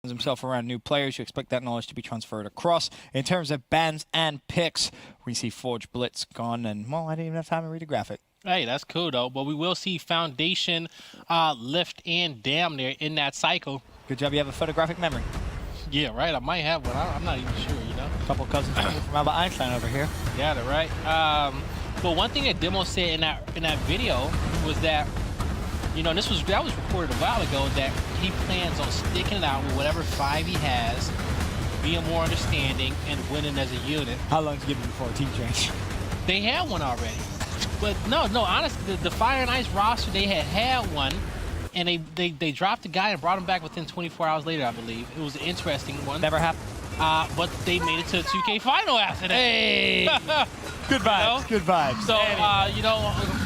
himself around new players. You expect that knowledge to be transferred across. In terms of bans and picks, we see Forge Blitz gone, and well, I didn't even have time to read a graphic. Hey, that's cool though. But we will see Foundation, Lift, and Damn there in that cycle. Good job, you have a photographic memory. Yeah, right. I might have one. I'm not even sure, you know. A couple of cousins from Albert Einstein over here. Yeah, they're right. But one thing that Demo said in that video was that, you know, that was reported a while ago, that he plans on sticking it out with whatever 5 he has, being more understanding, and winning as a unit. How long is it given before a team change? They had one already. But no, honestly, the Fire and Ice roster, they had one, and they dropped the guy and brought him back within 24 hours later, I believe. It was an interesting one. Never happened. But they made it to a 2K final after that. Hey! Good vibes, you know? Good vibes. So, you know,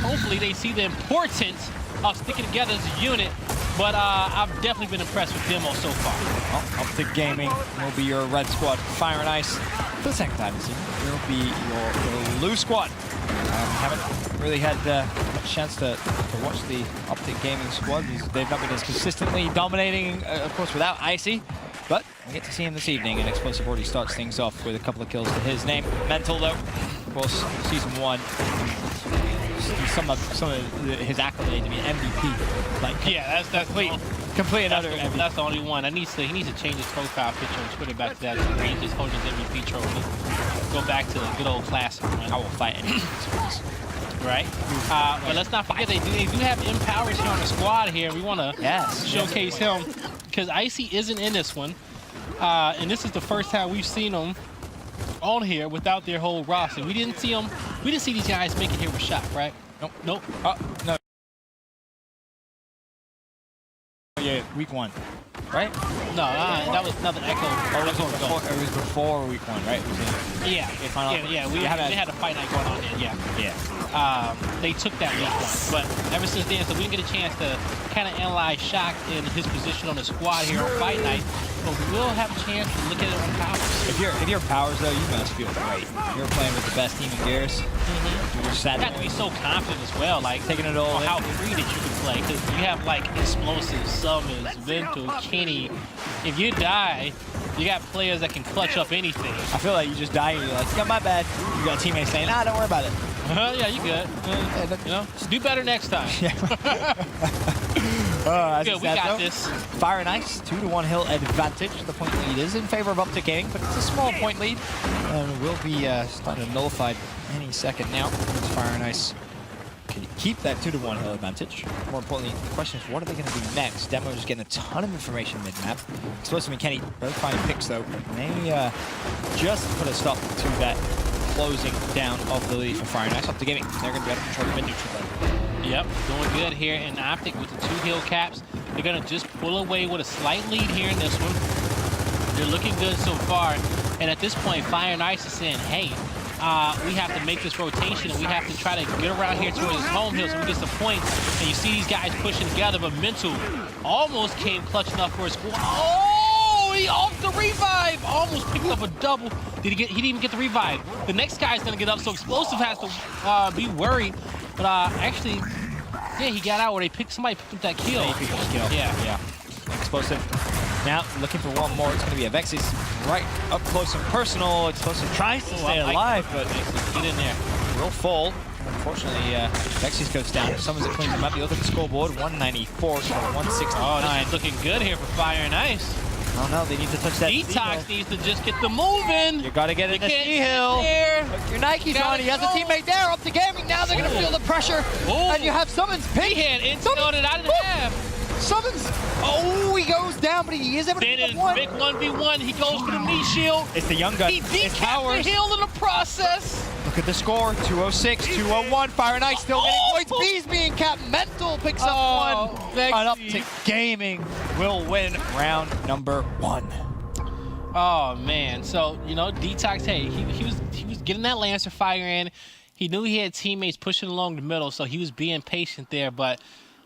hopefully they see the importance of sticking together as a unit. But I've definitely been impressed with Demo so far. Well, Optic Gaming will be your red squad. Fire and Ice, for the second time this season, will be your blue squad. Haven't really had much chance to watch the Optic Gaming squad. They've not been as consistently dominating, of course, without Icy. But we get to see him this evening, and Explosive already starts things off with a couple of kills to his name. Mental, though, of course, Season 1. Some of his accolades, I mean, MVP. Like, yeah, that's complete another MVP. That's the only one. He needs to change his profile picture on Twitter back to that. He's just holding his MVP trophy. Go back to the good old classic. Right? I will fight anything. Right? But let's not forget, they do have Empowers here on the squad here. We want to showcase him, because Icy isn't in this one. And this is the first time we've seen him on here without their whole roster. We didn't see these guys make it here with Shock, right? Nope. No. Yeah, week 1, right? No, that was another Echo. Oh, it was before week 1, right? It was in, yeah. We had a fight night going on there. Yeah. They took that week 1, but ever since then, so we didn't get a chance to kind of analyze Shock and his position on the squad here on fight night. But we will have a chance to look at it on Powers. If you're Powers, though, you must feel great. You're playing with the best team in Gears. You have to be so confident as well, like taking it all on how free that you can play, because you have like Explosive, Summons, Vental, Kenny. If you die, you got players that can clutch up anything. I feel like you just die and you're like, yeah, my bad. You got teammates saying, nah, don't worry about it. Yeah, you good. You know, just do better next time. Good, we got this. Fire and Ice, 2-to-1 hill advantage. The point lead is in favor of Optic Gaming, but it's a small point lead. And will be starting to nullify any second now. Fire and Ice can keep that 2-to-1 hill advantage. More importantly, the question is, what are they going to do next? Demo is getting a ton of information mid-map. Explosive and Kenny both finding picks, though. May just put a stop to that closing down of the lead for Fire and Ice. Optic Gaming, they're going to be able to control the mid-neutral level. Yep, doing good here in Optic with the 2 hill caps. They're going to just pull away with a slight lead here in this one. They're looking good so far. And at this point, Fire and Ice is saying, hey, we have to make this rotation, and we have to try to get around here towards his home hill so we get some points. And you see these guys pushing together, but Mental almost came clutch enough for his squad. Oh, he off the revive! Almost picked up a double. He didn't even get the revive. The next guy's going to get up, so Explosive has to be worried. But actually, yeah, he got out where somebody picked up that kill. Yeah, he picked up the kill. Yeah. Explosive. Now looking for one more. It's going to be a Vexys right up close and personal. Explosive tries to stay alive, but get in there. Real full. Unfortunately, Vexys goes down. Summons it, cleans him up. You look at the scoreboard, 194 to 169. Oh, this is looking good here for Fire and Ice. Oh no, they need to touch that Detox needs to just get the moving. You gotta get in the C-Hill. Your Nike's on, he has a teammate there, up to Gaming. Now they're gonna feel the pressure. And you have Summons pick. He had insulted it out of the half. Summons, he goes down, but he is able to get one. Big 1v1, he goes for the knee shield. It's the young gun. He decapped the hill in the process. Look at the score, 206, 201. Fire and Ice still getting points. B's being capped. Mental picks up one. And Optic Gaming will win round number 1. Oh man, so you know, Detox, hey, he was getting that Lancer fire in. He knew he had teammates pushing along the middle, so he was being patient there, but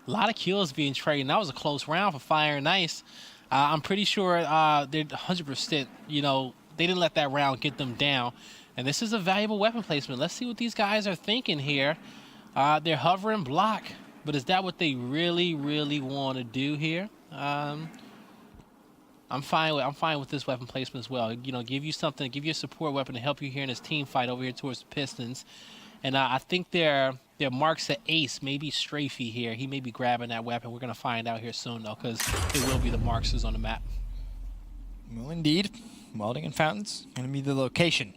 a lot of kills being traded, and that was a close round for Fire and Ice. I'm pretty sure they're 100%, you know, they didn't let that round get them down. And this is a valuable weapon placement. Let's see what these guys are thinking here. They're hovering block, but is that what they really, really want to do here? I'm fine with this weapon placement as well. You know, give you something, give you a support weapon to help you here in this team fight over here towards the Pistons. And I think their marks at ace, maybe Strafey here. He may be grabbing that weapon. We're going to find out here soon, though, because it will be the marks who's on the map. Well, indeed. Welding and Fountains going to be the location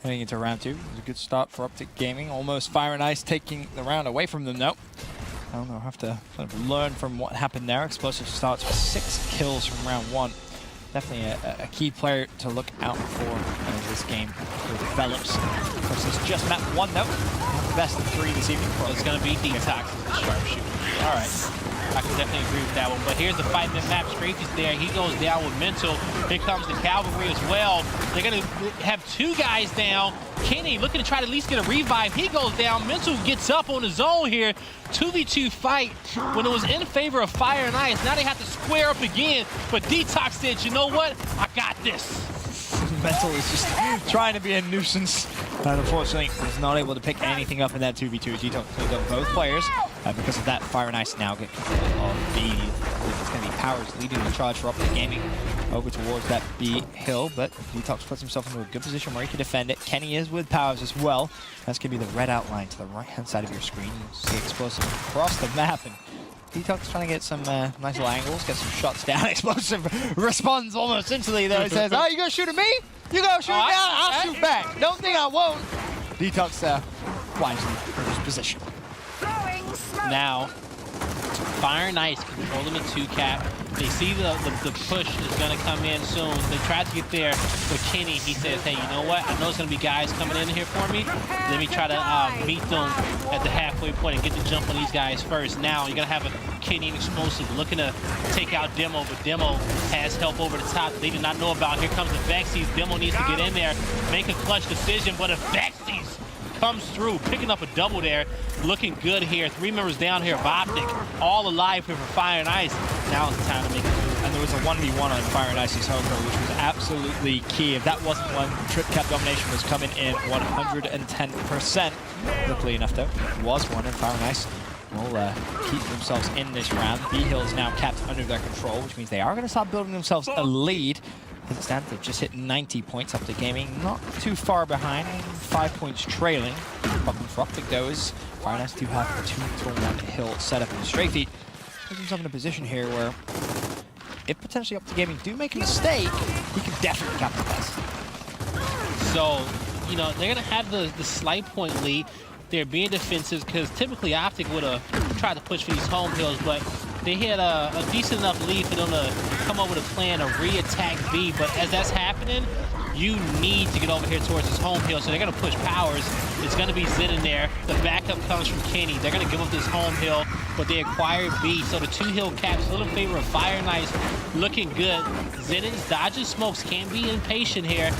heading into round 2. It was a good start for Optic Gaming. Almost Fire and Ice taking the round away from them, though. I don't know, I'll have to kind of learn from what happened there. Explosive starts with 6 kills from round 1. Definitely a key player to look out for as this game develops. Of course, it's just map 1, though. Not the best of 3 this evening. It's going to be Detox as the sharpshooter. All right. I can definitely agree with that one. But here's the fight in the map. Strafey's there. He goes down with Mental. Here comes the Cavalry as well. They're going to have 2 guys down. Kenny looking to try to at least get a revive. He goes down. Mental gets up on his own here. 2v2 fight when it was in favor of Fire and Ice. Now they have to square up again. But Detox said, you know what? I got this. Mental is just trying to be a nuisance. And unfortunately, was not able to pick anything up in that 2v2. Detox played up both players. Because of that, Fire and Ice now get control of B. It's going to be Powers leading the charge for Optic Gaming over towards that B hill. But Detox puts himself into a good position where he can defend it. Kenny is with Powers as well. That's going to be the red outline to the right-hand side of your screen. You see Explosive across the map. And Detox trying to get some nice little angles, get some shots down. Explosive responds almost instantly, though. He says, oh, you going to shoot at me? You going to shoot down? I'll shoot back. Don't think I won't. Detox wisely in his position. Now, Fire and Ice controlling the 2-cap. They see the push is going to come in soon. They tried to get there with Kenny. He says, hey, you know what? I know there's going to be guys coming in here for me. Let me try to meet them at the halfway point and get the jump on these guys first. Now, you're going to have a Kenny and Explosive looking to take out Demo, but Demo has help over the top that they did not know about. Here comes the Vexies. Demo needs to get in there, make a clutch decision, but if Vexies comes through, picking up a double there, looking good here. 3 members down here of Optic, all alive here for Fire and Ice. Now it's time to make a move. And there was a 1v1 on Fire and Ice's home throw, which was absolutely key. If that wasn't when Trip Cap Domination was coming in 110%. Luckily enough, though, it was one, and Fire and Ice will keep themselves in this round. B-Hill is now capped under their control, which means they are going to start building themselves a lead. As it stands, they've just hit 90 points. Optic Gaming not too far behind, 5 points trailing. Problem for Optic, though, is Fire and Ice do have a 2-to-1 hill set up in the Strafey. Puts himself in a position here where, if potentially Optic Gaming do make a mistake, he can definitely capitalize. So, you know, they're going to have the slight point lead. They're being defensive because typically Optic would have tried to push for these home hills, but they had a decent enough lead for them to come up with a plan to re-attack B. But as that's happening, you need to get over here towards this home hill. So they're going to push Powers. It's going to be Zid in there. The backup comes from Kenny. They're going to give up this home hill, but they acquired B. So the 2-hill cap still in favor of Fire and Ice. Looking good. Ziddens dodging smokes. Can't be impatient here.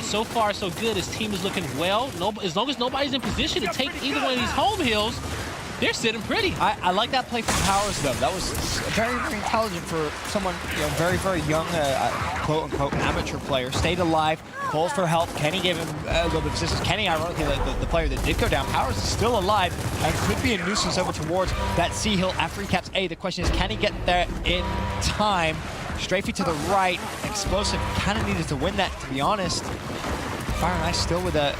So far, so good. His team is looking well. As long as nobody's in position to take either one of these home hills, they're sitting pretty. I like that play from Powers, though. That was very, very intelligent for someone, you know, very, very young, quote-unquote, amateur player. Stayed alive, calls for help. Kenny gave him a little bit of assistance. Kenny, ironically, the player that did go down. Powers is still alive and could be a nuisance over towards that C-Hill after he caps A. The question is, can he get there in time? Strafey to the right. Explosive kind of needed to win that, to be honest. Fire and Ice still with a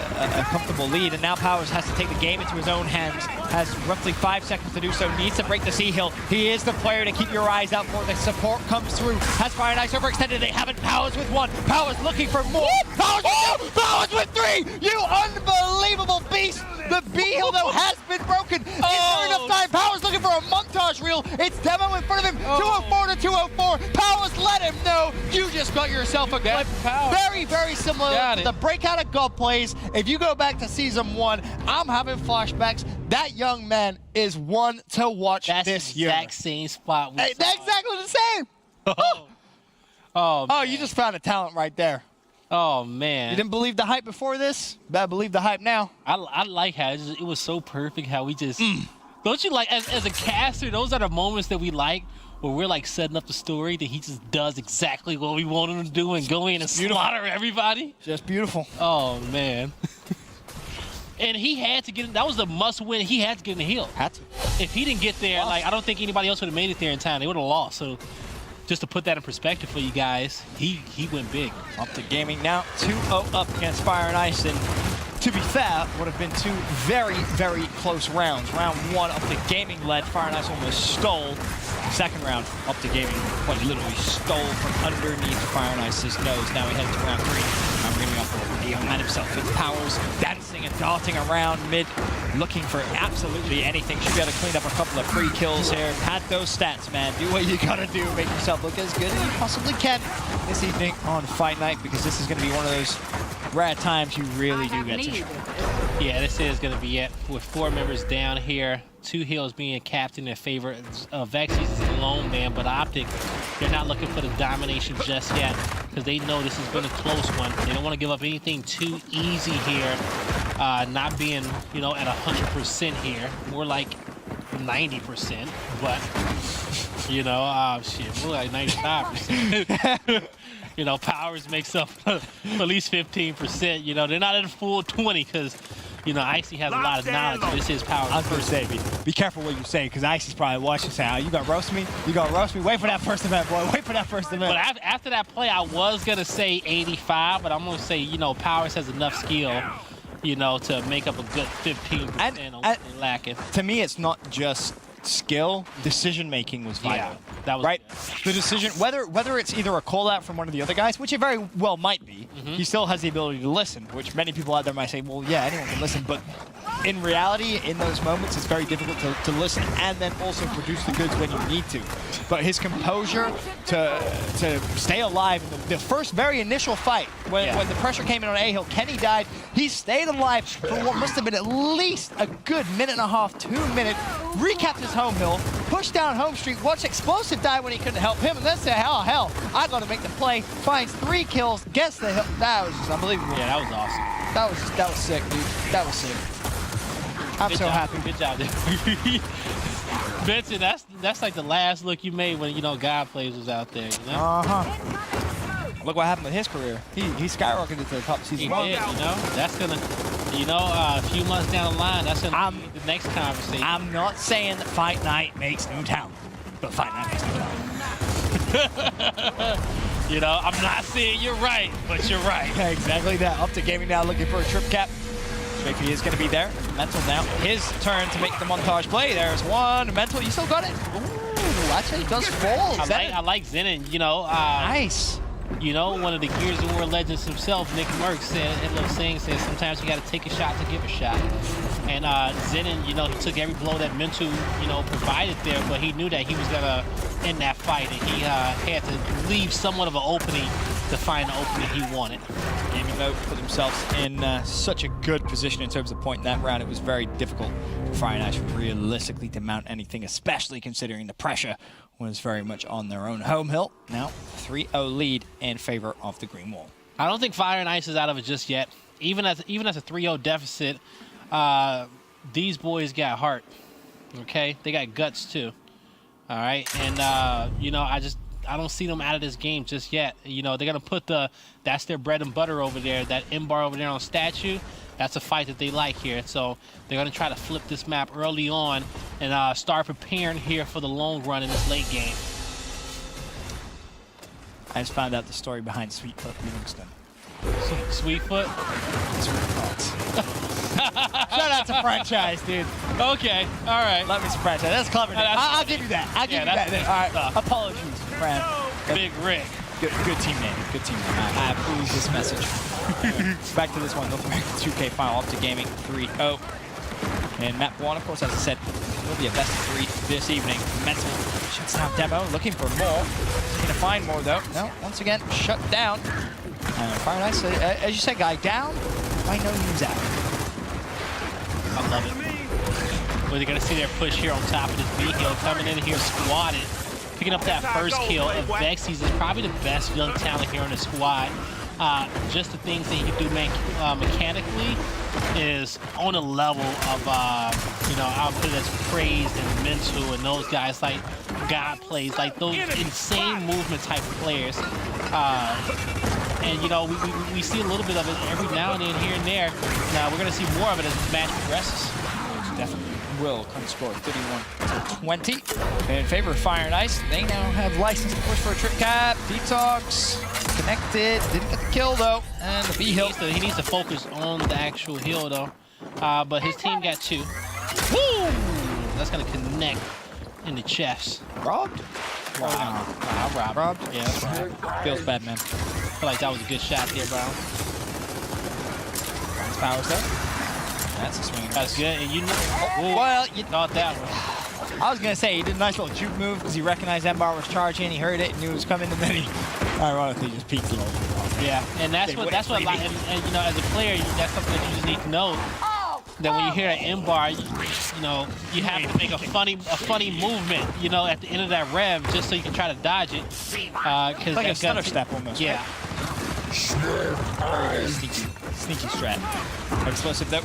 comfortable lead, and now Powers has to take the game into his own hands. Has roughly 5 seconds to do so, needs to break the C-Hill. He is the player to keep your eyes out for. The support comes through. Has Fire and Ice overextended? They haven't. Powers with 1. Powers looking for more. Powers with 2. Powers with 3. You unbelievable beast. The B-Hill, though, has been broken. Is there enough time? Powers looking for a montage reel. It's Demo in front of him. 204 to 204. Powers let him know. You just got yourself a clip. Very, very similar to the breakout of God plays. If you go back to season 1, I'm having flashbacks. That young man is one to watch this year. That's the exact same spot. That's exactly the same. Oh, you just found a talent right there. Oh, man. You didn't believe the hype before this? Better believe the hype now. I like how it was so perfect how we just... Don't you like, as a caster, those are the moments that we like where we're like setting up the story that he just does exactly what we want him to do and go in and slaughter everybody? Just beautiful. Oh, man. And he had to get, that was a must win. He had to get in the hill. Had to. If he didn't get there, like, I don't think anybody else would have made it there in time. They would have lost. So just to put that in perspective for you guys, he went big. Optic Gaming now 2-0 up against Fire and Ice, and to be fair, would have been 2 very, very close rounds. Round 1, Optic Gaming led. Fire and Ice almost stole. Second round, Optic Gaming quite literally stole from underneath Fire and Ice's nose. Now we head to round 3. I'm bringing up a young man himself with powers, dancing and darting around mid, looking for absolutely anything. Should be able to clean up a couple of free kills here. Pad those stats, man. Do what you gotta do. Make yourself look as good as you possibly can this evening on Fight Night, because this is gonna be one of those rare times you really do get to show. Yeah, this is going to be it. With 4 members down here, 2 heals being capped in their favor. Vexys is a lone man, but Optic, they're not looking for the domination just yet, because they know this has been a close one. They don't want to give up anything too easy here, not being, you know, at 100% here. More like 90%, but, you know, shit, more like 95%. You know, Powers makes up at least 15%. You know, they're not at a full 20 because, you know, Icy has a lot of knowledge. This is Powers. I was going to say, be careful what you say, because Icy's probably watching and saying, oh, you going to roast me? You going to roast me? Wait for that first event, boy. Wait for that first event. But after that play, I was going to say 85, but I'm going to say, you know, Powers has enough skill, you know, to make up a good 15% on what they're lacking. To me, it's not just skill. Decision-making was vital. Yeah, that was right. Good. The decision, whether it's either a call-out from one of the other guys, which it very well might be, he still has the ability to listen, which many people out there might say, well, yeah, anyone can listen, but in reality, in those moments, it's very difficult to listen and then also produce the goods when you need to. But his composure to stay alive in the first very initial fight, when the pressure came in on A-Hill, Kenny died, he stayed alive for what must have been at least a good minute and a half, 2 minutes, recapped his home hill, pushed down home street, watched Explosive die when he couldn't help him, and then said, hell, I gotta make the play, finds 3 kills, gets the hill. That was just unbelievable. Yeah, that was awesome. That was sick, dude. That was sick. I'm so happy. Good job there. Benson, that's like the last look you made when, you know, God Plays was out there, you know? Look what happened with his career. He skyrocketed to the top of season 1. Did, you know? That's gonna, you know, a few months down the line, that's gonna be the next conversation. I'm not saying that Fight Night makes new talent, but Fight Night makes new talent. You know, I'm not saying you're right, but you're right. Yeah, exactly that. Optic Gaming now looking for a trip cap. Shaky is going to be there. Mental now. His turn to make the montage play. There's one. Mental, you still got it? Ooh, actually, he does fall. I like Zenon, you know. Nice. You know, one of the Gears of War legends himself, Nick Merck, said, a little saying says, sometimes you got to take a shot to give a shot. And Zenon, you know, he took every blow that Mental, you know, provided there, but he knew that he was going to end that fight, and he had to leave somewhat of an opening to find the opening he wanted. Gaming, though, put themselves in such a good position in terms of point in that round. It was very difficult for Fire and Ice realistically to mount anything, especially considering the pressure was very much on their own home hill. Now, 3-0 lead in favor of the Green Wall. I don't think Fire and Ice is out of it just yet. Even as a 3-0 deficit, these boys got heart, okay? They got guts, too, all right? And, you know, I don't see them out of this game just yet. You know, they're going to put that's their bread and butter over there, that M-bar over there on statue. That's a fight that they like here. So they're going to try to flip this map early on and start preparing here for the long run in this late game. I just found out the story behind Sweetfoot Livingston. Sweetfoot? Shout out to franchise, dude. Okay, all right. Love me some franchise. That's clever. I'll give you that. I'll give you that. All right. Apologies, Fran. Big Rick. Good team name. Good team name. I approve this message. Back to this one. North American 2K final. Optic Gaming 3-0. And Map 1, of course, as I said, will be a best of 3 this evening. Mental shuts down Demo. Looking for more. He's going to find more, though. No, once again, shut down. Fire and Ice, as you said, guy down. By no means out. I love it. Well, they're going to see their push here on top of this B-Hill, coming in here squatted, picking up that first kill. And Vexys is probably the best young talent here on the squad. Just the things that he can do mechanically is on a level of, you know, I'll put it as praised and mental, and those guys like God Plays, like those insane movement type of players. And, you know, we see a little bit of it every now and then here and there. Now, we're going to see more of it as the match progresses. Definitely. will come score 31-20 in favor of Fire and Ice. They now have license to push for a trick cap. Detox connected, didn't get the kill though, and the B hill. He needs to focus on the actual hill though. But his team got 2. Woo! That's gonna connect in the chest. Robbed? Wow. Wow, Robbed? Yeah, that's right. Feels bad, man. I feel like that was a good shot there, bro. Nice powers though. That's a swing. That's good. And you know, well, you thought that one. I was gonna say he did a nice little juke move because he recognized Embar was charging, he heard it, and knew it was coming, and then he ironically just peeked a little. Yeah, and that's what a lot. And you know, as a player, that's something that you just need to know. That when you hear an Embar, you know, you have to make a funny movement, you know, at the end of that rev, just so you can try to dodge it. Cause like a stutter step almost. Yeah. Right? Sneaky strat. Explosive though.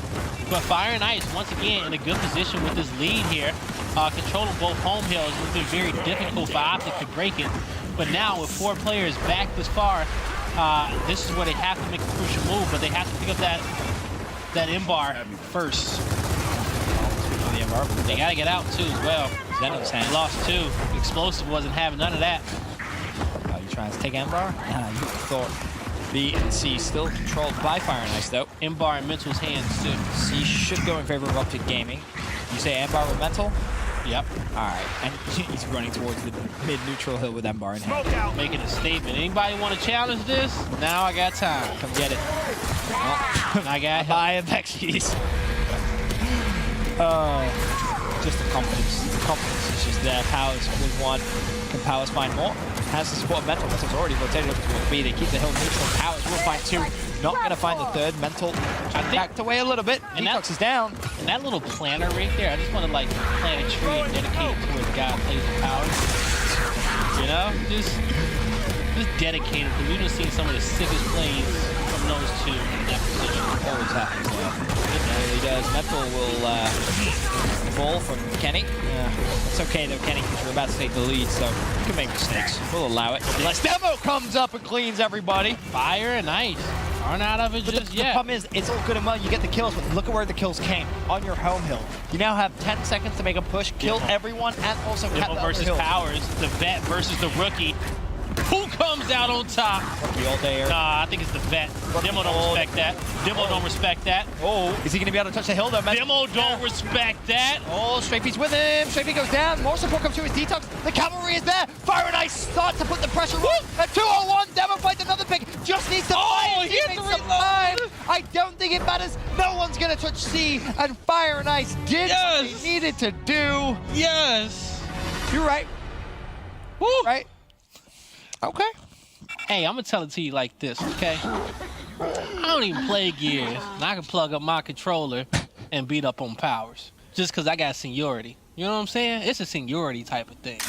But Fire and Ice, once again, in a good position with this lead here. Controlling both home hills has been very difficult for Optic to break it. But now with 4 players back this far, this is where they have to make a crucial move, but they have to pick up that Embar first. They gotta get out too as well. They lost 2. Explosive wasn't having none of that. You trying to take Embar? Nah, you thought B and C still controlled by Fire and Ice though. Embar in Mental's hands too. C should go in favor of Optic Gaming. You say Embar with Mental? Yep. Alright, and he's running towards the mid-neutral hill with Embar in hand. Making a statement. Anybody want to challenge this? Now I got time. Come get it. I got buy a Vexes. Just the confidence. The confidence is just there. Powers with 1. Can Powers find more? Has the support of Mental. Mental's already rotated up to B. They keep the hill neutral. Powers will find 2. Not going to find the 3rd. Mental backed away a little bit. Detox is down. And that little planter right there, I just want to like plant a tree and dedicate it to where the guy plays with Powers. You know? Just dedicated. Because we've just seen some of the sickest plays from those 2 in that position. Always happens, yeah. It really does. Mental will fall from Kenny. It's okay though, Kenny, because you're about to take the lead, so you can make mistakes. We'll allow it. Unless Demo comes up and cleans everybody. Fire and Ice aren't out of it just yet. The problem is, it's all good and well, you get the kills, but look at where the kills came. On your home hill. You now have 10 seconds to make a push, kill everyone, and also cap the versus other hill. Powers, the vet versus the rookie. Who comes out on top? Rookie all day. Nah, I think it's the vet. Demo don't respect that. Demo don't respect that. Oh, is he going to be able to touch the hill though? Demo don't respect that. Oh, Straight P's with him. Straight P goes down. More support comes to his Detox. The cavalry is there. Fire and Ice start to put the pressure on. At 201, Demo finds another pick. Just needs to buy his teammates some time. I don't think it matters. No one's going to touch C. And Fire and Ice did what they needed to do. Yes. You're right. Woo. Right. Okay. Hey, I'm gonna tell it to you like this, okay? I don't even play Gears, and I can plug up my controller and beat up on Powers just because I got seniority. You know what I'm saying? It's a seniority type of thing.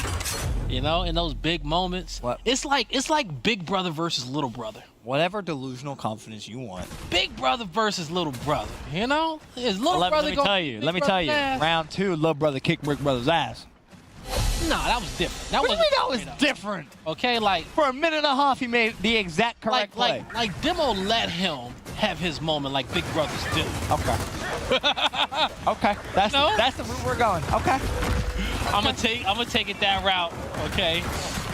You know, in those big moments, it's like Big Brother versus Little Brother. Whatever delusional confidence you want. Big Brother versus Little Brother. You know, is Little Brother going? Let me tell you. Round 2, Little Brother kicked Big Brother's ass. No, that was different. That what do you mean that was different? Okay, like for a minute and a half, he made the exact correct play. Like Demo let him have his moment, like Big Brothers do. Okay. Okay. That's the route we're going. Okay. I'm gonna take it that route. Okay.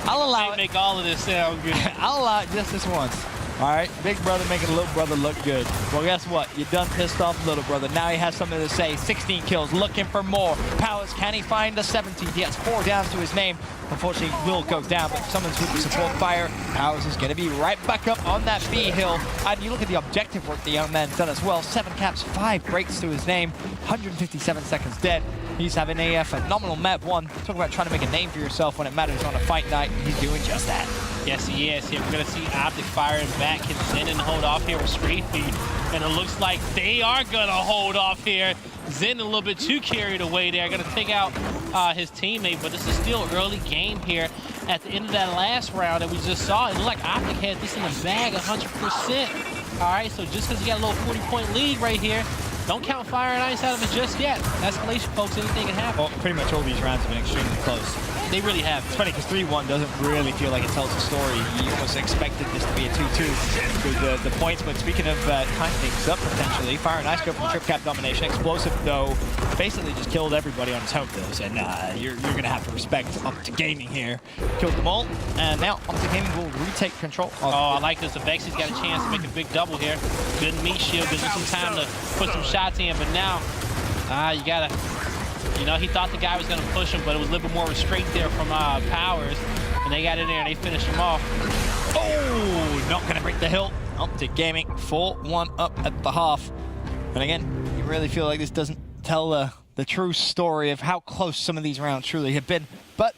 I'll allow it. Make all of this sound good. I'll allow it just this once. All right, Big Brother making Little Brother look good. Well, guess what? You done pissed off Little Brother. Now he has something to say. 16 kills, looking for more. Powers, can he find the 17th? He has 4 downs to his name. Unfortunately, Will goes down, but someone's with the support fire. Powers is going to be right back up on that B hill. And you look at the objective work the young man's done as well. 7 caps, 5 breaks to his name. 157 seconds dead. He's having a phenomenal map 1. Talk about trying to make a name for yourself when it matters on a fight night. He's doing just that. Yes, he is. Here we're going to see Optic firing back. Can Zen and hold off here with Straight P. And it looks like they are going to hold off here. Zen a little bit too carried away there. Going to take out his teammate, but this is still early game here. At the end of that last round that we just saw, it looked like Optic had this in the bag 100%. All right, so just because you got a little 40-point lead right here, don't count Fire and Ice out of it just yet. Escalation, folks, anything can happen. Well, pretty much all these rounds have been extremely close. They really have It's been. funny because 3-1 doesn't really feel like it tells a story. You almost expected this to be a 2-2 with the points. But speaking of tying things up potentially, Fire and Ice go from trip cap domination. Explosive, though, basically just killed everybody on his home field. Said, nah, you're going to have to respect Optic Gaming here. Killed them all, and now Optic Gaming will retake control. Oh, I like this. The Vexi's got a chance to make a big double here. Good meat shield, gives him some time to put some shots in, but now, you gotta, you know, he thought the guy was gonna push him, but it was a little bit more restraint there from Powers, and they got in there and they finished him off. Oh, not gonna break the hill. Optic Gaming 4-1 up at the half. And again, you really feel like this doesn't tell the true story of how close some of these rounds truly have been, but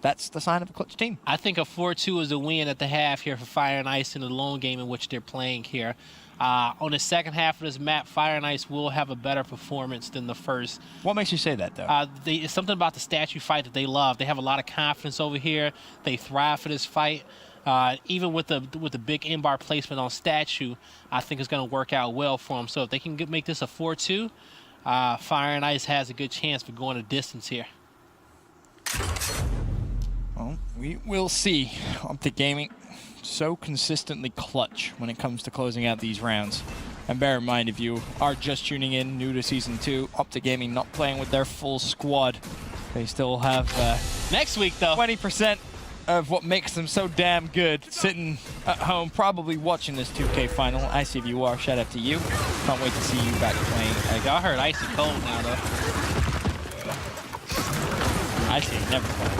that's the sign of a clutch team. I think a 4-2 is a win at the half here for Fire and Ice in the lone game in which they're playing here. On the second half of this map, Fire and Ice will have a better performance than the first. What makes you say that, though? It's something about the statue fight that they love. They have a lot of confidence over here. They thrive for this fight. Even with the big in-bar placement on statue, I think it's going to work out well for them. So if they can make this a 4-2, Fire and Ice has a good chance for going a distance here. Well, we will see. Optic Gaming so consistently clutch when it comes to closing out these rounds. And bear in mind, if you are just tuning in, new to Season 2, Optic Gaming not playing with their full squad. They still have next week, though, 20% of what makes them so damn good sitting at home, probably watching this 2K final. I see if you are. Shout out to you. Can't wait to see you back playing. Y'all heard Icy cold now, though. Icy ain't never played.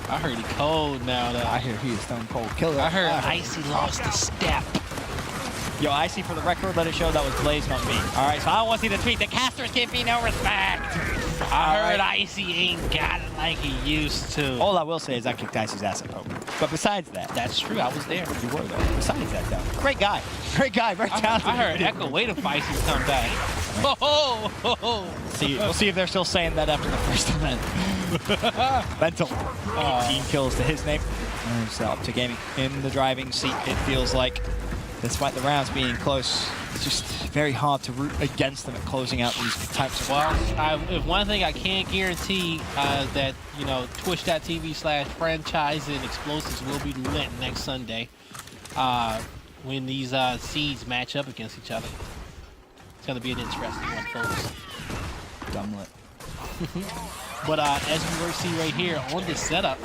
I heard he cold now, though. I hear he is stone cold killer. I heard Icy lost a step. Yo, Icy, for the record, let it show that was Blaze, not me. All right, so I want to see the tweet. The casters give me no respect. I heard Icy ain't got it like he used to. All I will say is I kicked Icy's ass at poker. But besides that, that's true. I was there. You were though. Besides that, though, great guy, very talented. I heard Echo wait for Icy's come back. See, we'll see if they're still saying that after the first event. Mental. 18 kills to his name. There's Optic Gaming in the driving seat. It feels like, despite the rounds being close, it's just very hard to root against them at closing out these types of rounds. Well, if one thing I can't guarantee that, you know, twitch.tv/franchise and explosives will be lit next Sunday when these seeds match up against each other. It's going to be an interesting one, folks. Dumb lit. But as we see right here on this setup,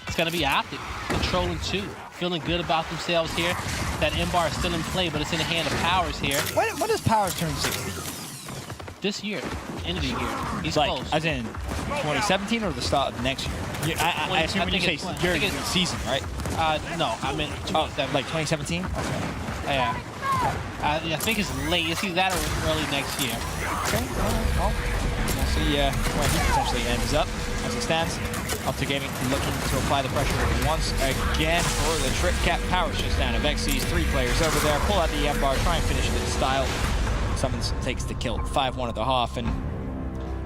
it's going to be Optic controlling 2. Feeling good about themselves here. That M-bar is still in play, but it's in the hand of Powers here. When does Powers turn 60? This year. End of the year. He's like, close. As in 2017 or the start of next year? I assume when you say your season, right? No, I meant 2017. Like 2017? Okay. Yeah. I think it's late. It's either that or early next year. Okay. Well, we'll see where he potentially ends up as it stands. Optic Gaming looking to apply the pressure once again for the trip cap. Powers just down to Vexi's. 3 players over there. Pull out the M-bar, try and finish it in style. Summons takes the kill. 5-1 at the half, and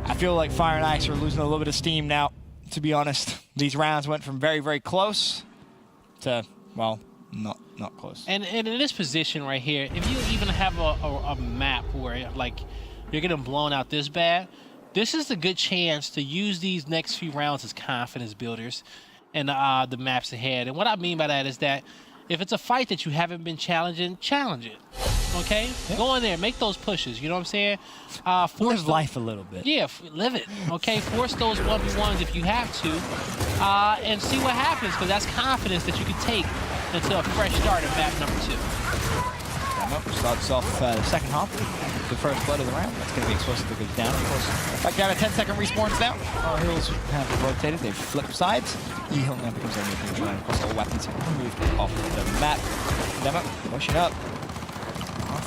I feel like Fire and Ice are losing a little bit of steam now, to be honest. These rounds went from very, very close to, well, not close. And in this position right here, if you even have a map where, like, you're getting blown out this bad, this is a good chance to use these next few rounds as confidence builders and the maps ahead. And what I mean by that is that if it's a fight that you haven't been challenging, challenge it. Okay? Yeah. Go in there, make those pushes, you know what I'm saying? Live life a little bit. Yeah, live it, okay? Force those 1v1s if you have to, and see what happens, because that's confidence that you can take into a fresh start at map number 2. Starts off the second half, the first blood of the round. That's going to be explosive that goes down. Of course, back down to 10-second respawns now. Our heroes have rotated. They've flipped sides. E-heal now becomes only a neutral, and of course all weapons have moved off the map. Demo pushing up.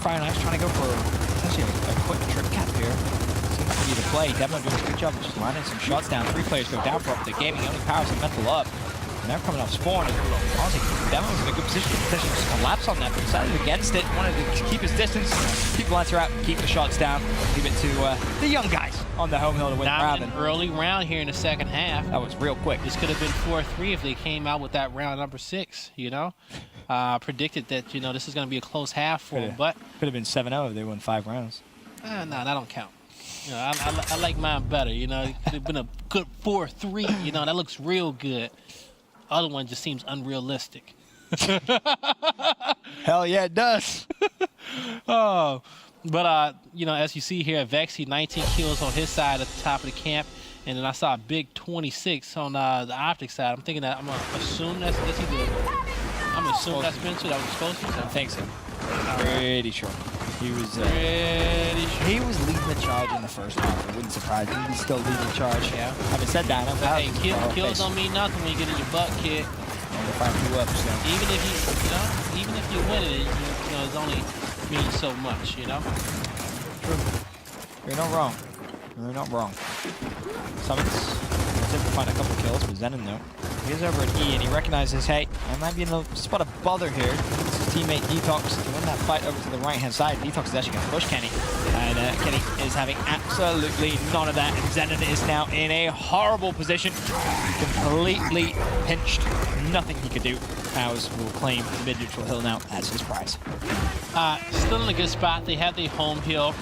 Fire and Ice trying to go for essentially a quick trip cap here. Seems to be the play. Demo doing a good job of just lining some shots down. 3 players go down for Optic Gaming. Only Powers and Mental up. And they're coming off spawn. And honestly, Demo's in a good position to potentially just collapse on that. But decided against it. Wanted to keep his distance, keep the lights out, keep the shots down. Leave it to the young guys on the home hill to win the round. An early round here in the second half. That was real quick. This could have been 4-3 if they came out with that round number 6, you know? Predicted that, you know, this is going to be a close half for them, but... Could have been 7-0 if they won 5 rounds. No, that don't count. You know, I like mine better. You know, it could have been a good 4-3. You know, that looks real good. Other one just seems unrealistic. Hell yeah, it does. Oh, but you know, as you see here, Vexy 19 kills on his side at the top of the camp, and then I saw a big 26 on the Optic side. I'm thinking that I'm gonna assume that's either. I'm assuming that's Spencer that was supposed to. I think so. Pretty sure. He was Pretty sure. he was leading the charge in the first half. It wouldn't surprise me. He's still leading the charge. Yeah. Having said that, I'm Hey, kills don't mean nothing when you get in your butt kicked. I'm gonna find you up, so. Even if you win it, you know, it's only means so much, you know. True. You're not wrong. You're not wrong. Summons. Let's able to find a couple kills, but Zenon though. He's over at E and he recognizes, hey, I might be in a spot of bother here. It's his teammate Detox to win that fight over to the right hand side. Detox is actually going to push Kenny. And Kenny is having absolutely none of that. And Zenon is now in a horrible position. Completely pinched. Nothing he could do. Powers will claim the mid-neutral hill now as his prize. Still in a good spot. They have the home hill.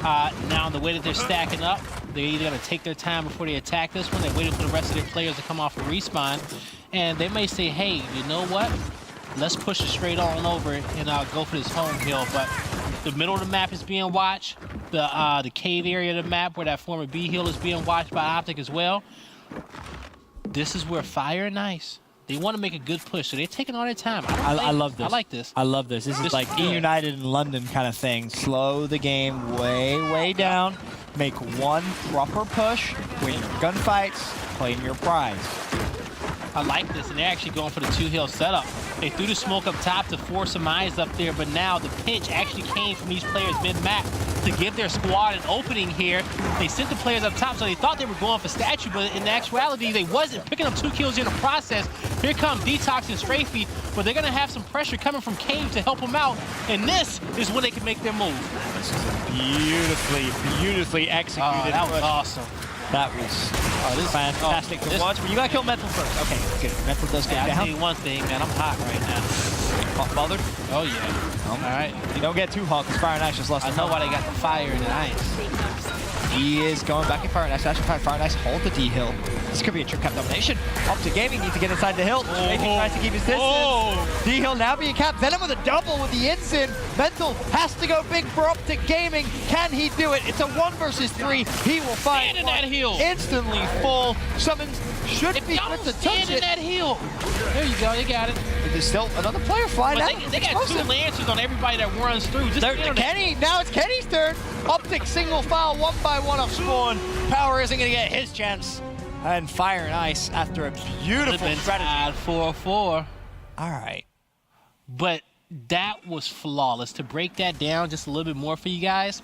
Now, the way that they're stacking up, they're either going to take their time before they attack this one. They're waiting for the rest of their players to come off a respawn. And they may say, hey, you know what? Let's push it straight on over and go for this home hill. But the middle of the map is being watched. The cave area of the map where that former B hill is being watched by Optic as well. This is where Fire and Ice, they want to make a good push, so they're taking all their time. I love this. I like this. I love this. This is like E-United in London kind of thing. Slow the game way down. Make one proper push. Win your gunfights. Claim your prize. I like this, and they're actually going for the two-hill setup. They threw the smoke up top to force some eyes up there, but now the pinch actually came from these players mid-map to give their squad an opening here. They sent the players up top, so they thought they were going for Statue, but in actuality, they wasn't, picking up 2 kills in the process. Here come Detox and Strafey, but they're going to have some pressure coming from Cave to help them out, and this is when they can make their move. This is a beautifully executed Oh, that was push. awesome. That was fantastic to watch, but you gotta kill Mental first. Okay, good. Mental does get I'll down. tell you one thing, man, I'm hot right now. Hot bothered? Oh, yeah. All right. You don't get too hot because Fire and Ice just lost. I know why they got the fire and the ice. He is going back in Fire and Ice. Actually, Fire and Ice hold the D hill. This could be a trick cap domination. Optic Gaming needs to get inside the hill. Making tries to keep his distance. D hill now being capped. Venom with a double with the Ensign. Mental has to go big for Optic Gaming. Can he do it? It's a 1 versus 3. He will find Stand in that hill. Instantly full. Summons should be Y'all quick to stand touch in it. that hill. There you go. They got it. There's still another player flying But out. they got 2 lancers on everybody that runs through. Just Kenny, now it's Kenny's turn. Optic single file 1 by 1 off spawn. Power isn't going to get his chance. And Fire and Ice after a beautiful strategy. 4-4. All right. But that was flawless. To break that down just a little bit more for you guys,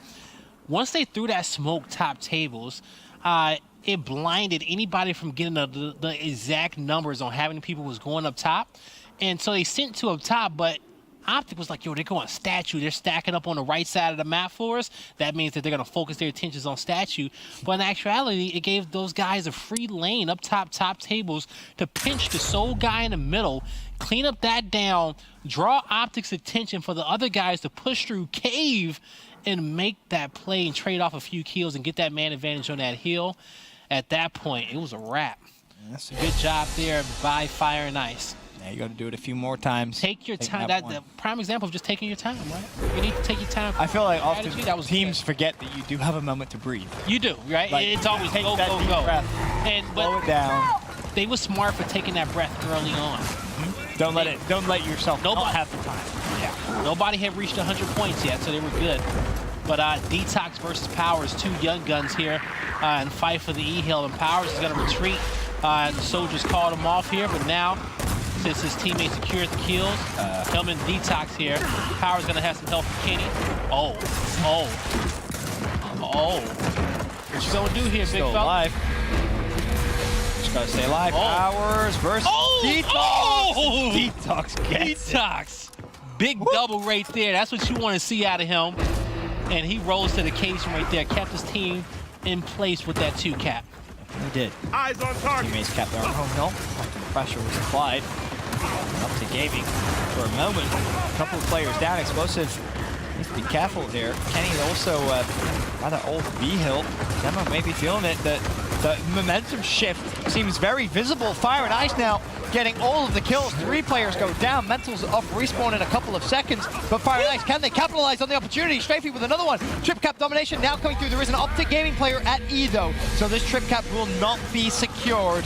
once they threw that smoke top tables, it blinded anybody from getting the exact numbers on how many people was going up top. And so they sent 2 up top, but Optic was like, yo, they're going Statue. They're stacking up on the right side of the map for us. That means that they're going to focus their attentions on Statue. But in actuality, it gave those guys a free lane up top tables to pinch the sole guy in the middle, clean up that down, draw Optic's attention for the other guys to push through Cave and make that play and trade off a few kills and get that man advantage on that hill. At that point, it was a wrap. That's Good job there by Fire and Ice. Yeah, you got to do it a few more times. Take your time. That's the prime example of just taking your time, right? You need to take your time. I feel like often Strategy, teams forget that you do have a moment to breathe. You do, right? Like, it's always take go, that go, deep go. breath. But Slow it down. they were smart for taking that breath early on. Don't let yourself not have the time. Yeah. Nobody had reached 100 points yet, so they were good. But Detox versus Powers, 2 young guns here and fight for the E-Hill. And Powers is going to retreat. The soldiers called him off here, but now, since his teammate secured the kills, him and Detox here, Powers going to have some help from Kenny. Oh. What you going to do here, big Still fella? alive. Just got to stay alive. Powers versus Detox. Detox gets it. Detox. Big double right there. That's what you want to see out of him. And he rose to the occasion right there, kept his team in place with that 2 cap. He did. Eyes on target. Teammates kept their own hill. After the pressure was applied. Up to Gaming for a moment. A couple of players down. Explosive Just be careful here. Kenny also rather old B-Hill. Demo may be feeling it. The momentum shift seems very visible. Fire and Ice now getting all of the kills. 3 players go down. Mental's off respawn in a couple of seconds. But Fire and Ice, can they capitalize on the opportunity? Strafey with another one. Trip cap domination now coming through. There is an Optic Gaming player at E though. So this trip cap will not be secured.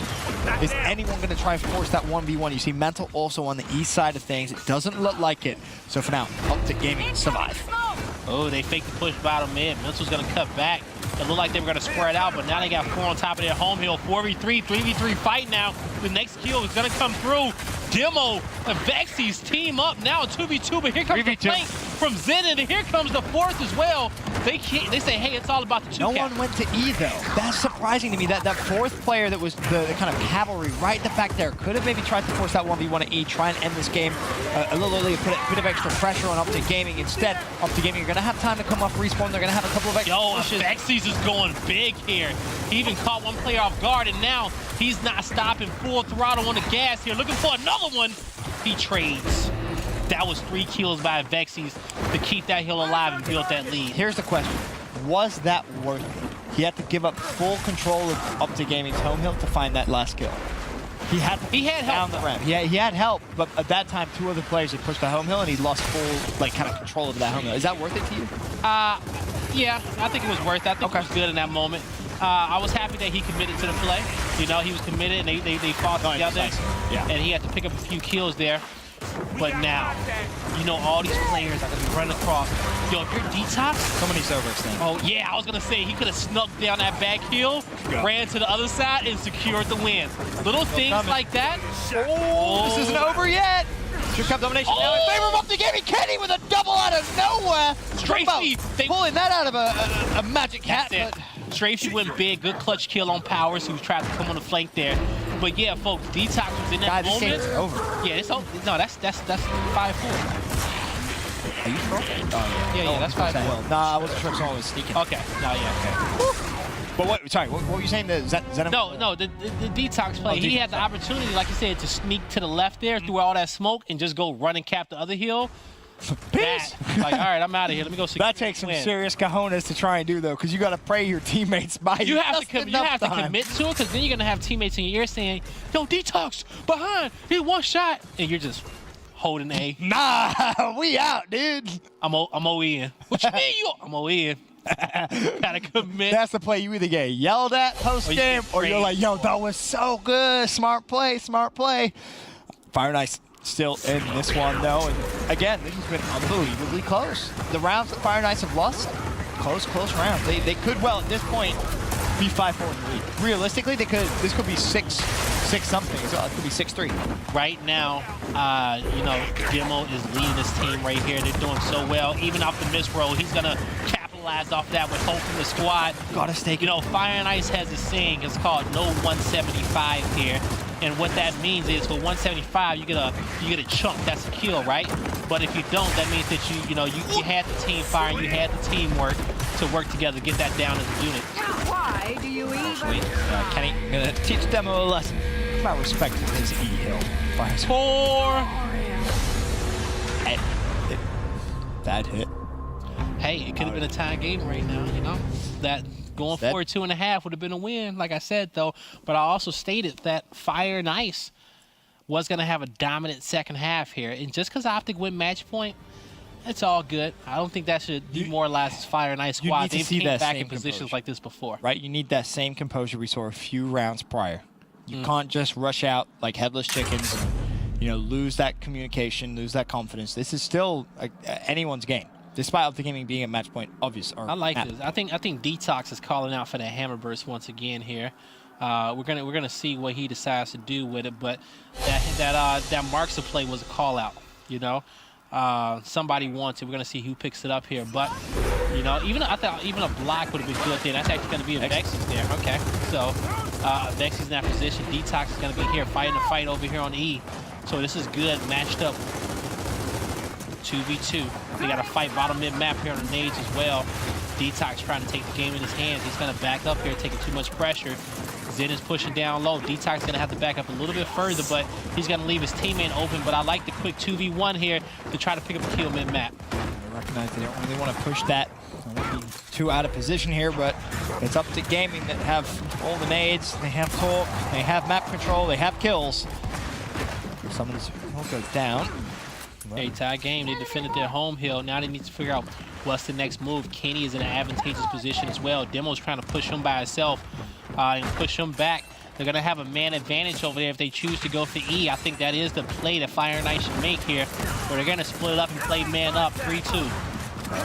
Is anyone going to try and force that 1v1? You see Mental also on the east side of things. It doesn't look like it. So for now, Optic Gaming survive. Oh, they faked the push bottom mid. Mental's going to cut back. It looked like they were going to spread out, but now they got 4 on top of their home hill. 4v3, 3v3 fight now. The next kill is going to come through. Demo and Vexi's team up now, 2v2, but here comes the flank from Zen, and here comes the 4th as well. They say, hey, it's all about the 2 No cap. one went to E though. That's surprising to me. That 4th player that was the kind of cavalry right at the back there could have maybe tried to force that 1v1 at E, try and end this game a little early, put a bit of extra pressure on Optic Gaming. Instead, Optic Gaming are going to have time to come off respawn. They're going to have a couple of extra pushes. Vexi's is going big here. He even caught 1 player off guard, and now he's not stopping, full throttle on the gas here, looking for another one. He trades. That was 3 kills by Vexi's to keep that hill alive and build that lead. Here's the question. Was that worth it? He had to give up full control of Optic Gaming's home hill to find that last kill. He had help down the ramp. He had help, but at that time, 2 other players had pushed the home hill, and he lost full, like, kind of control of that home hill. Is that worth it to you? Yeah, I think it was worth it. I think it was good in that moment. I was happy that he committed to the play. You know, he was committed, and they fought together. Yeah. And he had to pick up a few kills there. But now, you know, all these players are going to be running across. Yo, if you're Detox... Somebody's overextended. Oh, yeah, I was going to say, he could have snuck down that back hill, ran to the other side, and secured the win. Little things like that. Oh, this isn't over yet. Trip cap domination now in favor of Optic Gaming. Kenny with a double out of nowhere. Strafey, pulling that out of a magic hat. But Strafey went big, good clutch kill on Powers, who tried to come on the flank there. But yeah, folks, Detox was in that moment. This game's over. Yeah, it's over. No, that's 5-4. Are you sure? Oh, yeah, that's 5-4. Nah, I wasn't sure someone was sneaking. Okay, no, yeah, okay. But what? Sorry, what were you saying? The Zen? No, the Detox play. He had the opportunity, like you said, to sneak to the left there through all that smoke and just go run and cap the other hill. Like, all right, I'm out of here. Let me go. That takes some serious cojones to try and do though, because you got to pray your teammates by you. You have to commit to it, because then you're gonna have teammates in your ear saying, "Yo, Detox behind, he 1 shot," and you're just holding A. Nah, we out, dude. I'm OE in. What you mean you? I'm OE in. Gotta commit. That's the play. You either get yelled at post game, or you're like, "Yo, that was so good. Smart play, smart play." Fire and Ice still in this one though, and again, this has been unbelievably close. The rounds that Fire and Ice have lost, close rounds. They could well at this point be 5-4 in the lead. Realistically, they could. This could be 6 something. So it could be 6-3. Right now, you know, Demo is leading this team right here. They're doing so well. Even off the miss roll, he's gonna capitalize off that with hope from the squad. Gotta stay. You know, Fire and Ice has a saying. It's called no 175 here. And what that means is for 175, you get a chunk. That's a kill, right? But if you don't, that means that you had the team fire and you had the teamwork to work together, get that down as a unit. Why do you even? Kenny gonna teach Demo a lesson about respecting his E-Hill. Fires 4. That hit. Hey, it could have been a tie game right now, you know? That going forward 2.5 would have been a win, like I said, though. But I also stated that Fire and Ice was going to have a dominant second half here. And just because Optic win match point, it's all good. I don't think that should demoralize this Fire and Ice squad. They've came back in positions like this before. Right? You need that same composure we saw a few rounds prior. You can't just rush out like headless chickens and, you know, lose that communication, lose that confidence. This is still anyone's game. Despite Optic Gaming being at match point, obvious. I like this. I think Detox is calling out for the hammer burst once again here. We're gonna see what he decides to do with it, but that marks of play was a call out. You know, somebody wants it. We're gonna see who picks it up here, but you know, I thought even a block would have been good there. That's actually gonna be a Vexi's there. Okay, so Vexi's in that position. Detox is gonna be here fighting a fight over here on E. So this is good, matched up. 2v2. They got to fight bottom mid map here on the nades as well. Detox trying to take the game in his hands. He's going to back up here, taking too much pressure. Zen is pushing down low. Detox is going to have to back up a little bit further, but he's going to leave his teammate open. But I like the quick 2v1 here to try to pick up a kill mid map. recognize they don't really want to push that. They won't be too out of position here, but it's Optic Gaming that have all the nades, they have torque, they have map control, they have kills. Someone's will go down. Hey, tie game. They defended their home hill. Now they need to figure out what's the next move. Kenny is in an advantageous position as well. Demo's trying to push him by himself and push him back. They're going to have a man advantage over there if they choose to go for E. I think that is the play that Fire and Ice should make here, where they're going to split it up and play man up 3-2.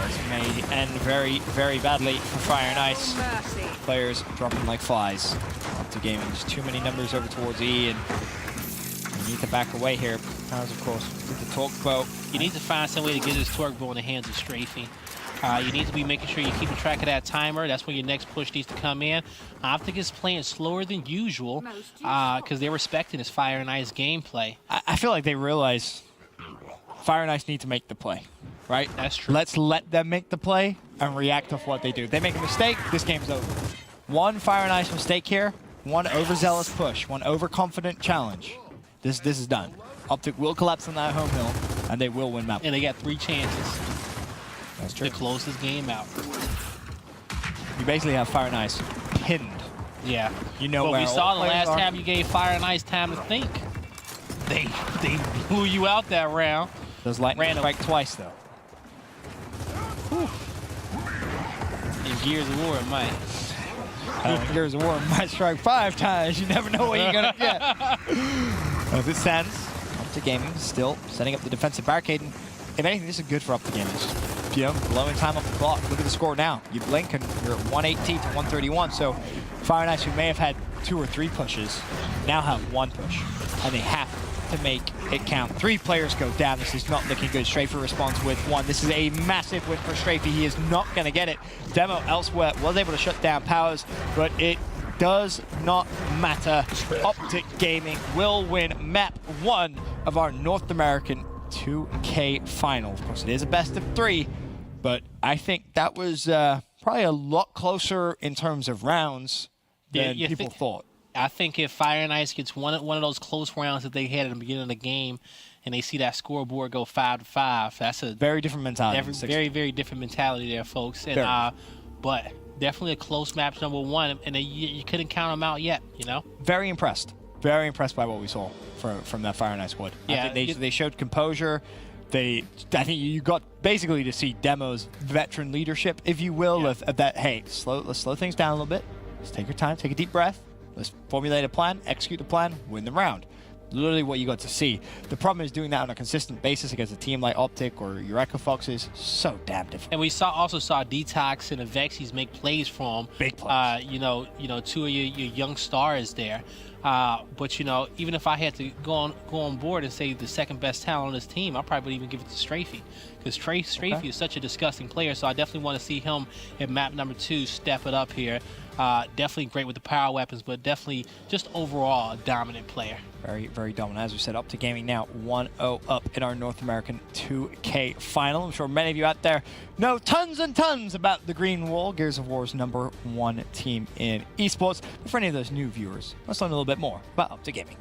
This may end very, very badly for Fire and Ice. Mercy. Players dropping like flies. Optic Gaming, just too many numbers over towards E, and they need to back away here. Powers, of course, with the torque bow. You need to find some way to get this torque bow in the hands of Strafey. You need to be making sure you're keeping track of that timer. That's when your next push needs to come in. Optic is playing slower than usual because they're respecting this Fire and Ice gameplay. I feel like they realize Fire and Ice need to make the play, right? That's true. Let's let them make the play and react to what they do. If they make a mistake, this game's over. One Fire and Ice mistake here, one overzealous push, one overconfident challenge. This is done. Optic will collapse on that home hill, and they will win map. And they got 3 chances. That's true. To close this game out. You basically have Fire and Ice pinned. Yeah. You know but where we saw all the last players are. time you gave Fire and Ice time to think. They blew you out that round. Does lightning strike twice, though? In Gears of War, it might. Gears of War might strike 5 times. You never know what you're going to get. As it stands, Optic Gaming still setting up the defensive barricade. And if anything, this is good for Optic Gaming. Just, you know, blowing time off the clock. Look at the score now. You blink and you're at 118 to 131. So Fire and Ice, who may have had 2 or 3 pushes, now have 1 push. And they have to make it count. 3 players go down. This is not looking good. Strafey responds with 1. This is a massive win for Strafey. He is not going to get it. Demo elsewhere was able to shut down Powers, but it does not matter. Optic Gaming will win map 1 of our North American 2K final. Of course, it is a best of 3, but I think that was probably a lot closer in terms of rounds than people thought. I think if Fire and Ice gets one of those close rounds that they had at the beginning of the game, and they see that scoreboard go 5-5, that's a very different mentality. Very, very different mentality there, folks. And but definitely a close match number 1, and you couldn't count them out yet. You know. Very impressed by what we saw from that Fire and Ice squad. Yeah, I think they showed composure. I think you got basically to see Demo's veteran leadership, if you will, of that. Hey, let's slow things down a little bit. Let's take your time, take a deep breath. Let's formulate a plan, execute the plan, win the round. Literally what you got to see. The problem is doing that on a consistent basis against a team like Optic or your Echo Fox is so damn difficult. And we also saw Detox and the Vexies make plays from big plays. You know, 2 of your young stars there. But you know, even if I had to go on board and say the second best talent on this team, I probably would even give it to Strafey, because Strafey is such a disgusting player. So I definitely want to see him in map number 2 step it up here. Definitely great with the power weapons, but definitely just overall a dominant player. Very, very dominant. As we said, Optic Gaming now 1-0 up in our North American 2K final. I'm sure many of you out there know tons and tons about the Green Wall, Gears of War's #1 team in esports. But for any of those new viewers, let's learn a little bit more about Optic Gaming.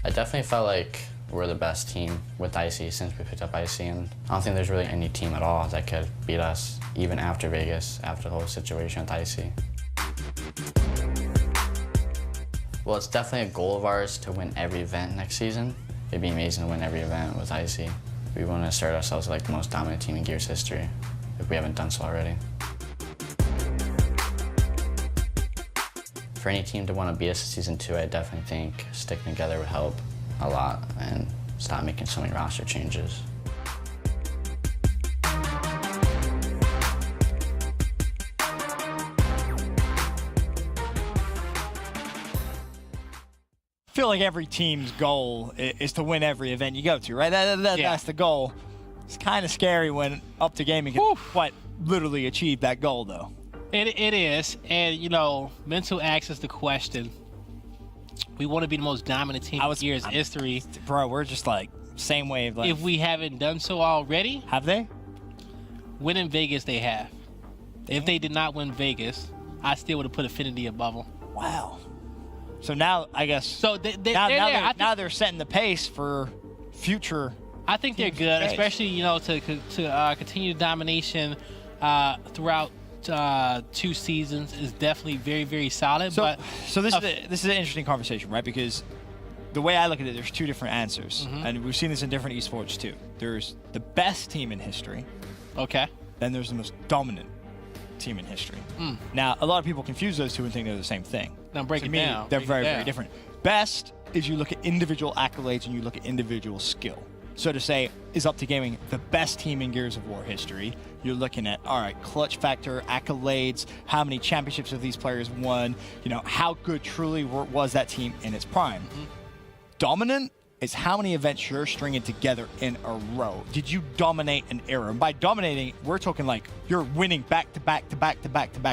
I definitely felt like we're the best team with Icy since we picked up Icy, and I don't think there's really any team at all that could beat us, even after Vegas, after the whole situation with Icy. Well, it's definitely a goal of ours to win every event next season. It'd be amazing to win every event with Icy. We want to assert ourselves like the most dominant team in Gears history, if we haven't done so already. For any team to want to beat us in Season 2, I definitely think sticking together would help a lot and stop making so many roster changes. I feel like every team's goal is to win every event you go to, right? That's the goal. It's kind of scary when Optic Gaming can quite literally achieve that goal, though. It is, and you know, Mental asks us the question. We want to be the most dominant team in Gears history. Bro, we're just like same wavelength. If we haven't done so already, have they? Win in Vegas, they have. If they did not win Vegas, I still would have put Affinity above them. Wow. So now, I guess. So now they're setting the pace for future I think they're good, great. especially, you know, to continue domination throughout 2 seasons is definitely very, very solid. So, but this is an interesting conversation, right? Because the way I look at it, there's 2 different answers, and we've seen this in different esports too. There's the best team in history, okay, then there's the most dominant team in history. Now, a lot of people confuse those 2 and think they're the same thing. now break To it me, down. they're Break it very, down. very different. Best is you look at individual accolades and you look at individual skill. So to say, is Optic Gaming the best team in Gears of War history? You're looking at, all right, clutch factor, accolades, how many championships have these players won, you know, how good truly was that team in its prime. Dominant is how many events you're stringing together in a row. Did you dominate an era? And by dominating, we're talking like you're winning back-to-back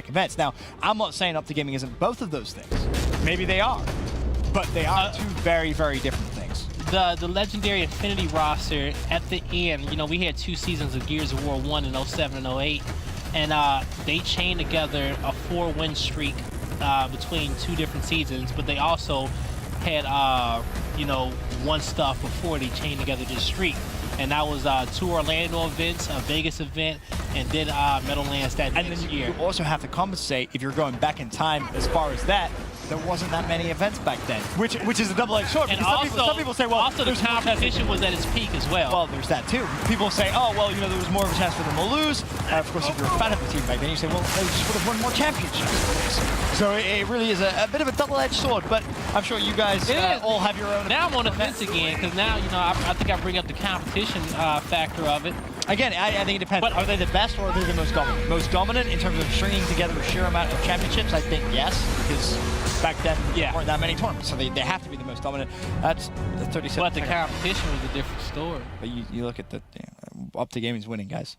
events. Now, I'm not saying Optic Gaming isn't both of those things. Maybe they are, but they are 2 very, very different things. The legendary Infinity roster at the end, you know, we had 2 seasons of Gears of War 1 in 07 and 08, and they chained together a 4-win streak between 2 different seasons, but they also had, you know, 1 stuff before they chained together this streak. And that was 2 Orlando events, a Vegas event, and then Meadowlands that And next then year. you also have to compensate if you're going back in time as far as that. There wasn't that many events back then, which is a double-edged sword. And Because also, some people say, well, also the there's more chance- competition was at its peak as well. Well, there's that too. People say, oh, well, you know, there was more of a chance for them to lose. Of course, if you're a fan of the team back then, you say, well, they just would have won more championships. So it really is a bit of a double-edged sword, but I'm sure you guys all have your own. Now I'm on the fence again, because now, you know, I think I bring up the competition factor of it. Again, I think it depends. But- Are they the best or are they the most dominant? Most dominant in terms of stringing together a sheer amount of championships? I think yes, because back then there weren't that many tournaments, so they have to be the most dominant. That's the 37. But the competition was a different story. But you look at the Optic Gaming's winning, guys.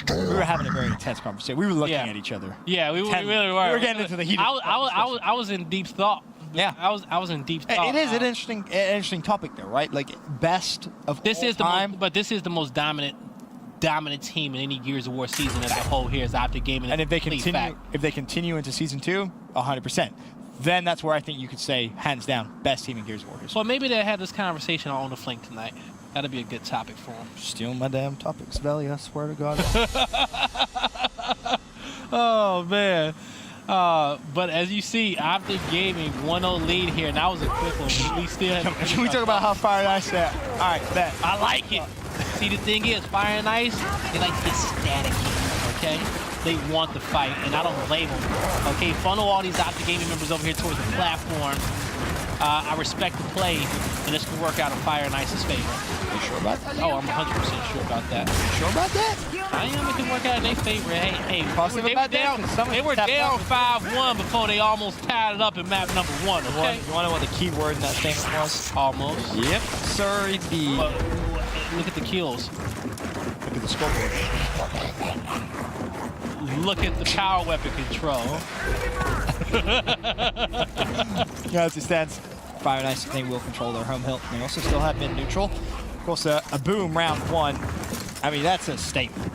We were having a very intense conversation. We were looking at each other. Yeah, we really were. We were getting into the heat. I was in deep thought. Yeah. I was in deep thought. It is an interesting topic, though, right? Like best of This all is the time. most, but this is the most dominant team in any Gears of War season as a whole. Here is Optic Gaming. And if they continue into season 2, 100%. Then that's where I think you could say, hands down, best team in Gears of War history. Well, maybe they'll have this conversation on the flank tonight. That'd be a good topic for them. Stealing my damn topics, Valley, I swear to God. Oh, man. But as you see, Optic Gaming 1-0 lead here, and that was a quick one. We still have. Can we talk about how Fire and Ice at? All right, bet. I like it. See, the thing is, Fire and Ice, they like to get static here, okay? They want the fight, and I don't blame them. Okay, funnel all these Optic Gaming members over here towards the platform. I respect the play, and this can work out in Fire and Ice's favor. You sure about that? Oh, I'm 100% sure about that. You sure about that? I am. It can work out in their favor. Hey, Positive they were about that? down. 'Cause some They were tapped down out. 5-1 before they almost tied it up in map number 1. Okay, You want to know what the key word in that statement was? almost. Yep, sir, indeed. But look at the kills. Look at the scoreboard. Look at the power weapon control. As it stands, Fire and Ice, they will control their home hill. They also still have mid-neutral. Of course, a boom round 1. I mean, that's a statement.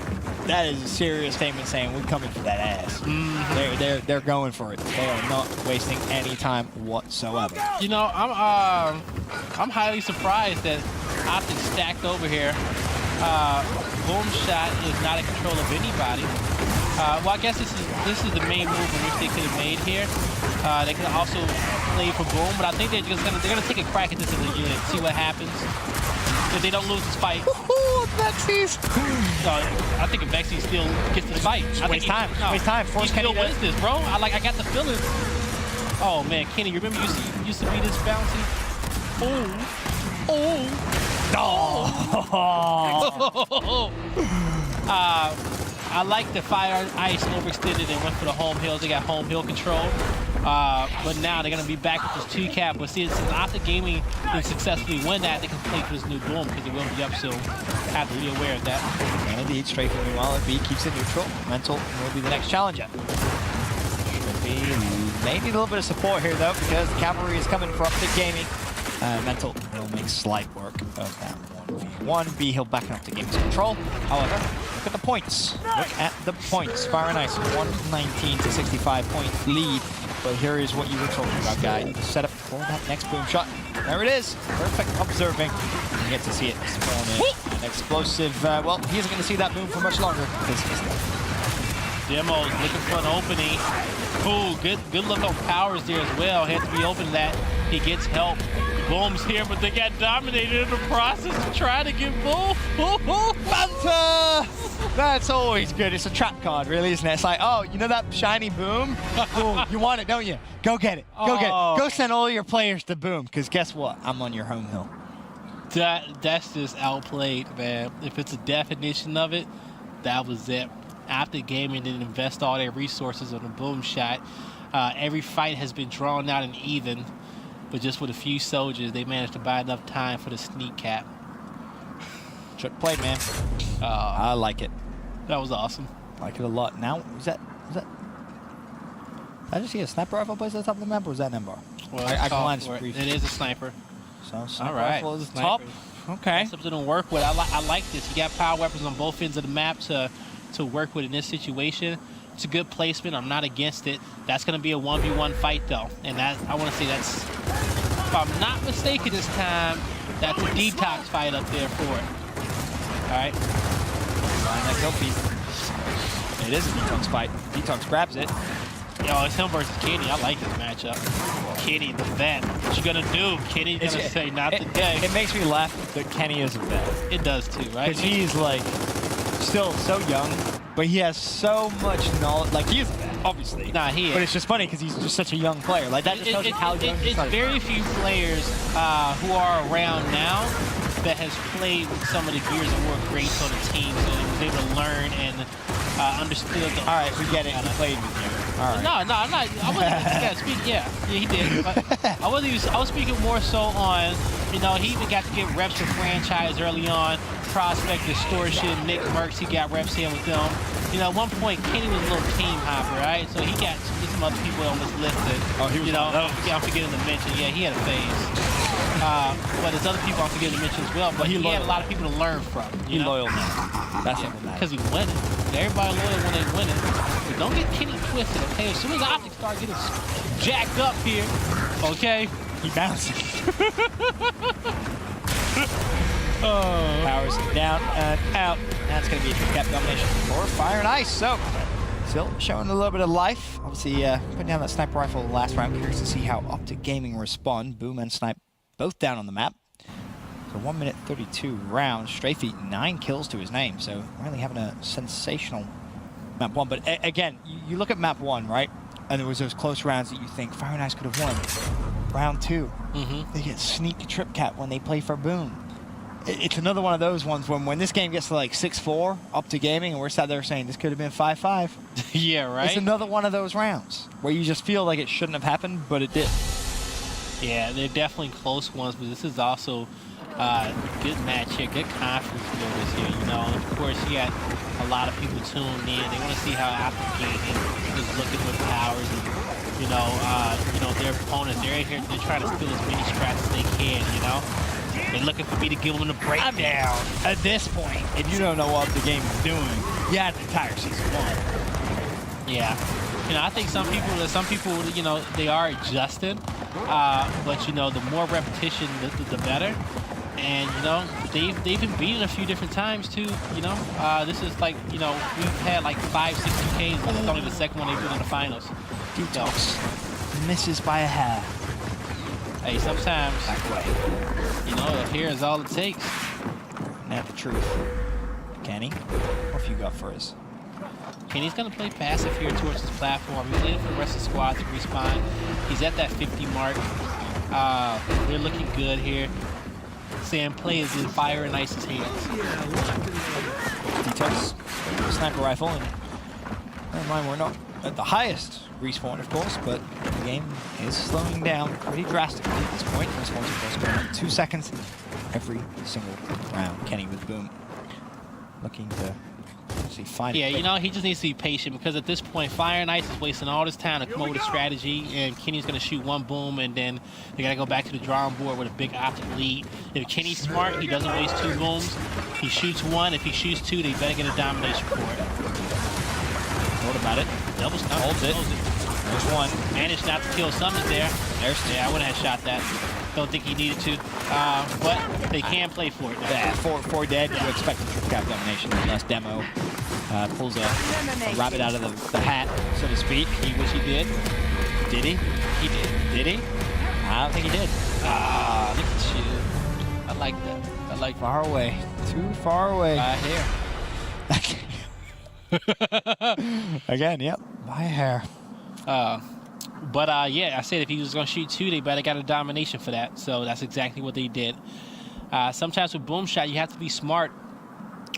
That is a serious statement saying we're coming for that ass. They're going for it. They are not wasting any time whatsoever. You know, I'm highly surprised that Optic stacked over here. Boom shot is not in control of anybody. Well, I guess this is the main move in which they could have made here. They could have also played for Boom, but I think they're gonna take a crack at this as a unit, see what happens. If they don't lose this fight. Vexies! I think if Vexy still gets this fight, I think waste time. Waste time. Force he still Kenny to- wins this, bro. I got the feeling. Oh man, Kenny, you remember you used to be this bouncy? I like the Fire and Ice overextended and went for the home hills. They got home hill control. But now they're going to be back with this 2-cap. But see, since Optic Gaming can successfully win that, they can play for this new Boom because it will be up soon. Have to be aware of that. And indeed, strafing meanwhile, B keeps it neutral. Mental will be the next challenger. Should be maybe a little bit of support here though, because the cavalry is coming for Optic Gaming. Mental will make slight work of that 1v1. B, he'll back up to Gaming's control. However, look at the points. Look at the points. Fire and Ice, 119 to 65 point lead. But here is what you were talking about, guys. The setup for that next boom shot. There it is. Perfect observing. You get to see it spawn in. An explosive. Well, he isn't going to see that boom for much longer. Demo's looking for an opening. Ooh, good look on Powers there as well. Had to be open to that. He gets help. Boom's here, but they got dominated in the process of trying to get Boom. Banter! That's always good. It's a trap card, really, isn't it? It's like, oh, you know that shiny Boom? Ooh, you want it, don't you? Go get it. Go get it. Go send all your players to Boom, because guess what? I'm on your home hill. That's just outplayed, man. If it's a definition of it, that was it. Optic Gaming didn't invest all their resources on a Boom shot. Every fight has been drawn out and even, but just with a few soldiers, they managed to buy enough time for the sneak cap. Trick play, man. I like it. That was awesome. Like it a lot. Now, was that? Did I just see a sniper rifle placed at the top of the map, or was that an MBAR? Well, I glanced it. briefly. It is a sniper. So sniper All right. rifle is the top. Okay. That's something to work with. I like this. You got power weapons on both ends of the map to work with in this situation. It's a good placement. I'm not against it. That's going to be a 1v1 fight, though. And that, I want to say that's, if I'm not mistaken this time, that's a detox fight up there for it. All right. Find that kill feed. It is a detox fight. Detox grabs it. Yo, it's him versus Kenny. I like this matchup. Kenny, the vet. What you going to do? Kenny's going to say, not today. It makes me laugh that Kenny is a vet. It does, too, right? Because he's, like, still so young, but he has so much knowledge. Like, he is, obviously. Nah, he is. But it's just funny because he's just such a young player. Like, that just tells you how young he It's started. very few players who are around now that has played with some of the Gears of War greats on the team, so he was able to learn and understood the... All right, we get it. He played with you. All right. No, I'm not. I wasn't yeah, he did. But I was speaking more so on, you know, he even got to get reps for franchise early on. Prospect, Distortion, Nick Merckx, he got reps in with them. You know, at one point, Kenny was a little team hopper, right? So he got some other people on this list that, he was, you know, I'm forgetting to mention. Yeah, he had a phase. But there's other people I'm forgetting to mention as well. But he had a lot of people to learn from. He's loyal now. That's what matters. Because he's winning. Everybody loyal when they winning. But don't get Kenny twisted, okay? As soon as Optic start getting jacked up here, okay? He bounces. Powers down and out. That's going to be a cap domination for Fire and Ice. So, still showing a little bit of life. Obviously, putting down that sniper rifle last round. Curious to see how Optic Gaming respond. Boom and Snipe both down on the map. So 1 minute 32 round. Strafey, 9 kills to his name. So really having a sensational map 1. But again, you look at map 1, right? And there was those close rounds that you think Fire and Ice could have won. Round 2, they get sneak trip cap when they play for Boom. It's another one of those ones when this game gets to like 6-4 up to gaming and we're sat there saying this could have been 5-5. Yeah, right? It's another one of those rounds where you just feel like it shouldn't have happened, but it did. Yeah, they're definitely close ones, but this is also a good match here, good conference builders here, you know. Of course, you got a lot of people tuned in. They want to see how Optic Gaming is looking with Powers and, you know, their opponents. They're here, they're trying to steal as many scraps as they can, you know. They're looking for me to give them the breakdown. At this point, if you don't know what the game is doing, you have the entire season 1. Yeah. You know, I think some people, you know, they are adjusting. But, you know, the more repetition, the better. And, you know, they've been beaten a few different times, too, you know. This is like, you know, we've had like 5-6 2Ks, but it's only the second one they've been in the finals. Detox misses by a hair. Hey, sometimes, Back away. you know, up here is all it takes. Now the truth. Kenny, what have you got for us? Kenny's going to play passive here towards his platform. He's waiting for the rest of the squad to respawn. He's at that 50 mark. They're looking good here. Sam play is in Fire and Ice's hands. Detox, sniper rifle, and never mind, we're not at the highest respawn, of course, but the game is slowing down pretty drastically at this point. Respawn's of course going on 2 seconds every single round. Kenny with Boom looking to actually find Yeah, you know, he just needs to be patient because at this point, Fire and Ice is wasting all this time to come up with a strategy, and Kenny's going to shoot one boom, and then they got to go back to the drawing board with a big Optic lead. If Kenny's smart, he doesn't waste 2 booms. He shoots 1. If he shoots 2, they better get a domination for it. What about it? Double stun. Holds it. There's one. Managed not to kill Summons there. There's two. Yeah, I wouldn't have shot that. Don't think he needed to, but they can play for it. Yeah, 4 dead. You expect a trip cap domination unless Demo pulls a rabbit out of the hat, so to speak. He wish he did. Did he? He did. Did he? I don't think he did. Look at you. I like that. I like Far away. Too far away. here. Again, yep. My hair. But yeah, I said if he was going to shoot 2, they better got a domination for that. So that's exactly what they did. Sometimes with boom shot, you have to be smart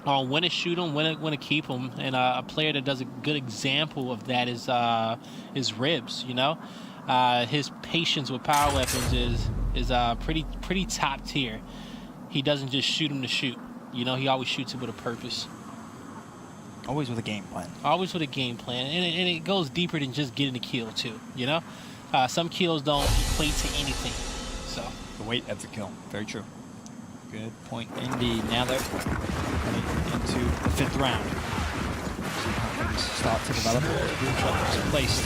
on when to shoot them, when to keep them. And a player that does a good example of that is Ribs. You know, his patience with power weapons is pretty top tier. He doesn't just shoot them to shoot. You know, he always shoots it with a purpose. Always with a game plan. Always with a game plan, and it goes deeper than just getting a kill too. You know, some kills don't equate to anything. So The weight of the kill. Very true. Good point indeed. Now they're heading into the 5th round. See how things start to develop. Boom shot was placed.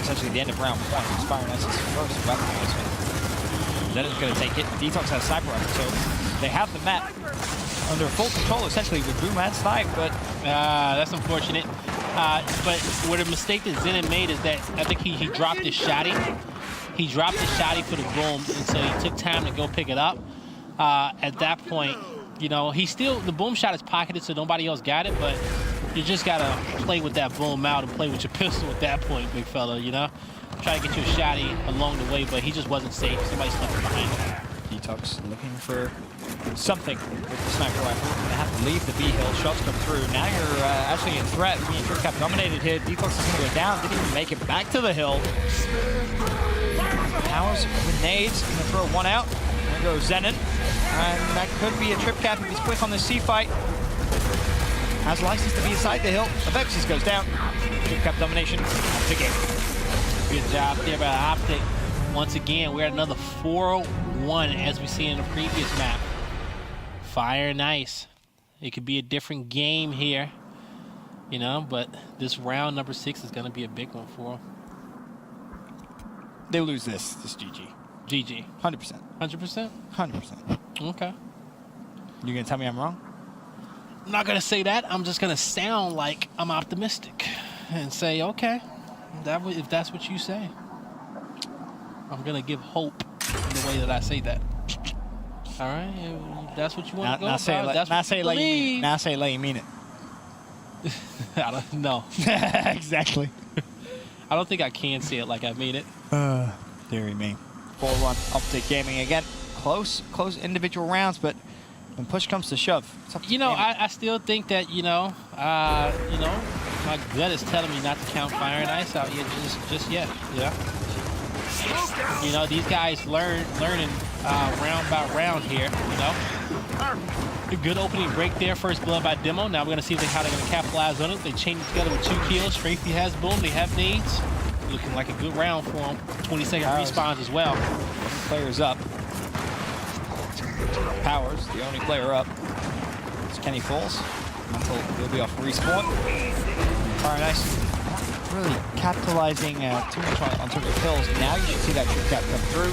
Essentially the end of round 1. Inspiring Ice's first weapon placement. Zen is going to take it. Detox has sniper weapon, so they have the map under full control, essentially, with Boom and Snipe, but that's unfortunate. But what a mistake that Zen made is that I think he dropped his shotty. He dropped his shotty for the boom, and so he took time to go pick it up. At that point, you know, the boom shot is pocketed, so nobody else got it, but you just gotta play with that boom out and play with your pistol at that point, big fella, you know? Try to get you a shotty along the way, but he just wasn't safe. Somebody snuck him behind him. Detox looking for something with the sniper rifle. Gonna have to leave the B hill. Shots come through. Now you're actually in threat. Being trip cap dominated here. Detox is gonna go down. Didn't even make it back to the hill. Powers with nades. Gonna throw one out. There goes Zenon. And that could be a trip cap if he's quick on this C fight. Has license to be inside the hill. Avexis goes down. Trip cap domination. That's the game. Good job there by Optic. Once again, we're at another 4-1 as we see in the previous map. Fire and Ice. It could be a different game here, you know, but this round number 6 is going to be a big one for them. They lose this. This GG. GG. 100%. 100%? 100%. Okay. You gonna tell me I'm wrong? I'm not going to say that. I'm just going to sound like I'm optimistic and say, okay, if that's what you say. I'm going to give hope in the way that I say that. All right? If that's what you want to go Now say it like you mean it. I don't know. Exactly. I don't think I can say it like I mean it. Deary me. 4-1 Optic Gaming again. Close individual rounds, but when push comes to shove, it's up to I still think that, my gut is telling me not to count Fire and Ice out yet, just yet. Yeah. You know, these guys learning round by round here, you know. A good opening break there, first blood by Demo. Now we're going to see how they're going to capitalize on it. They chain it together with 2 kills. Strafey has boom. They have nades. Looking like a good round for them. 20-second respawns as well. Players up. Powers, the only player up. It's Kenny Foles. Until he'll be off respawn. Fire and Ice really capitalizing too much on top of the kills. Now you should see that trip cap come through.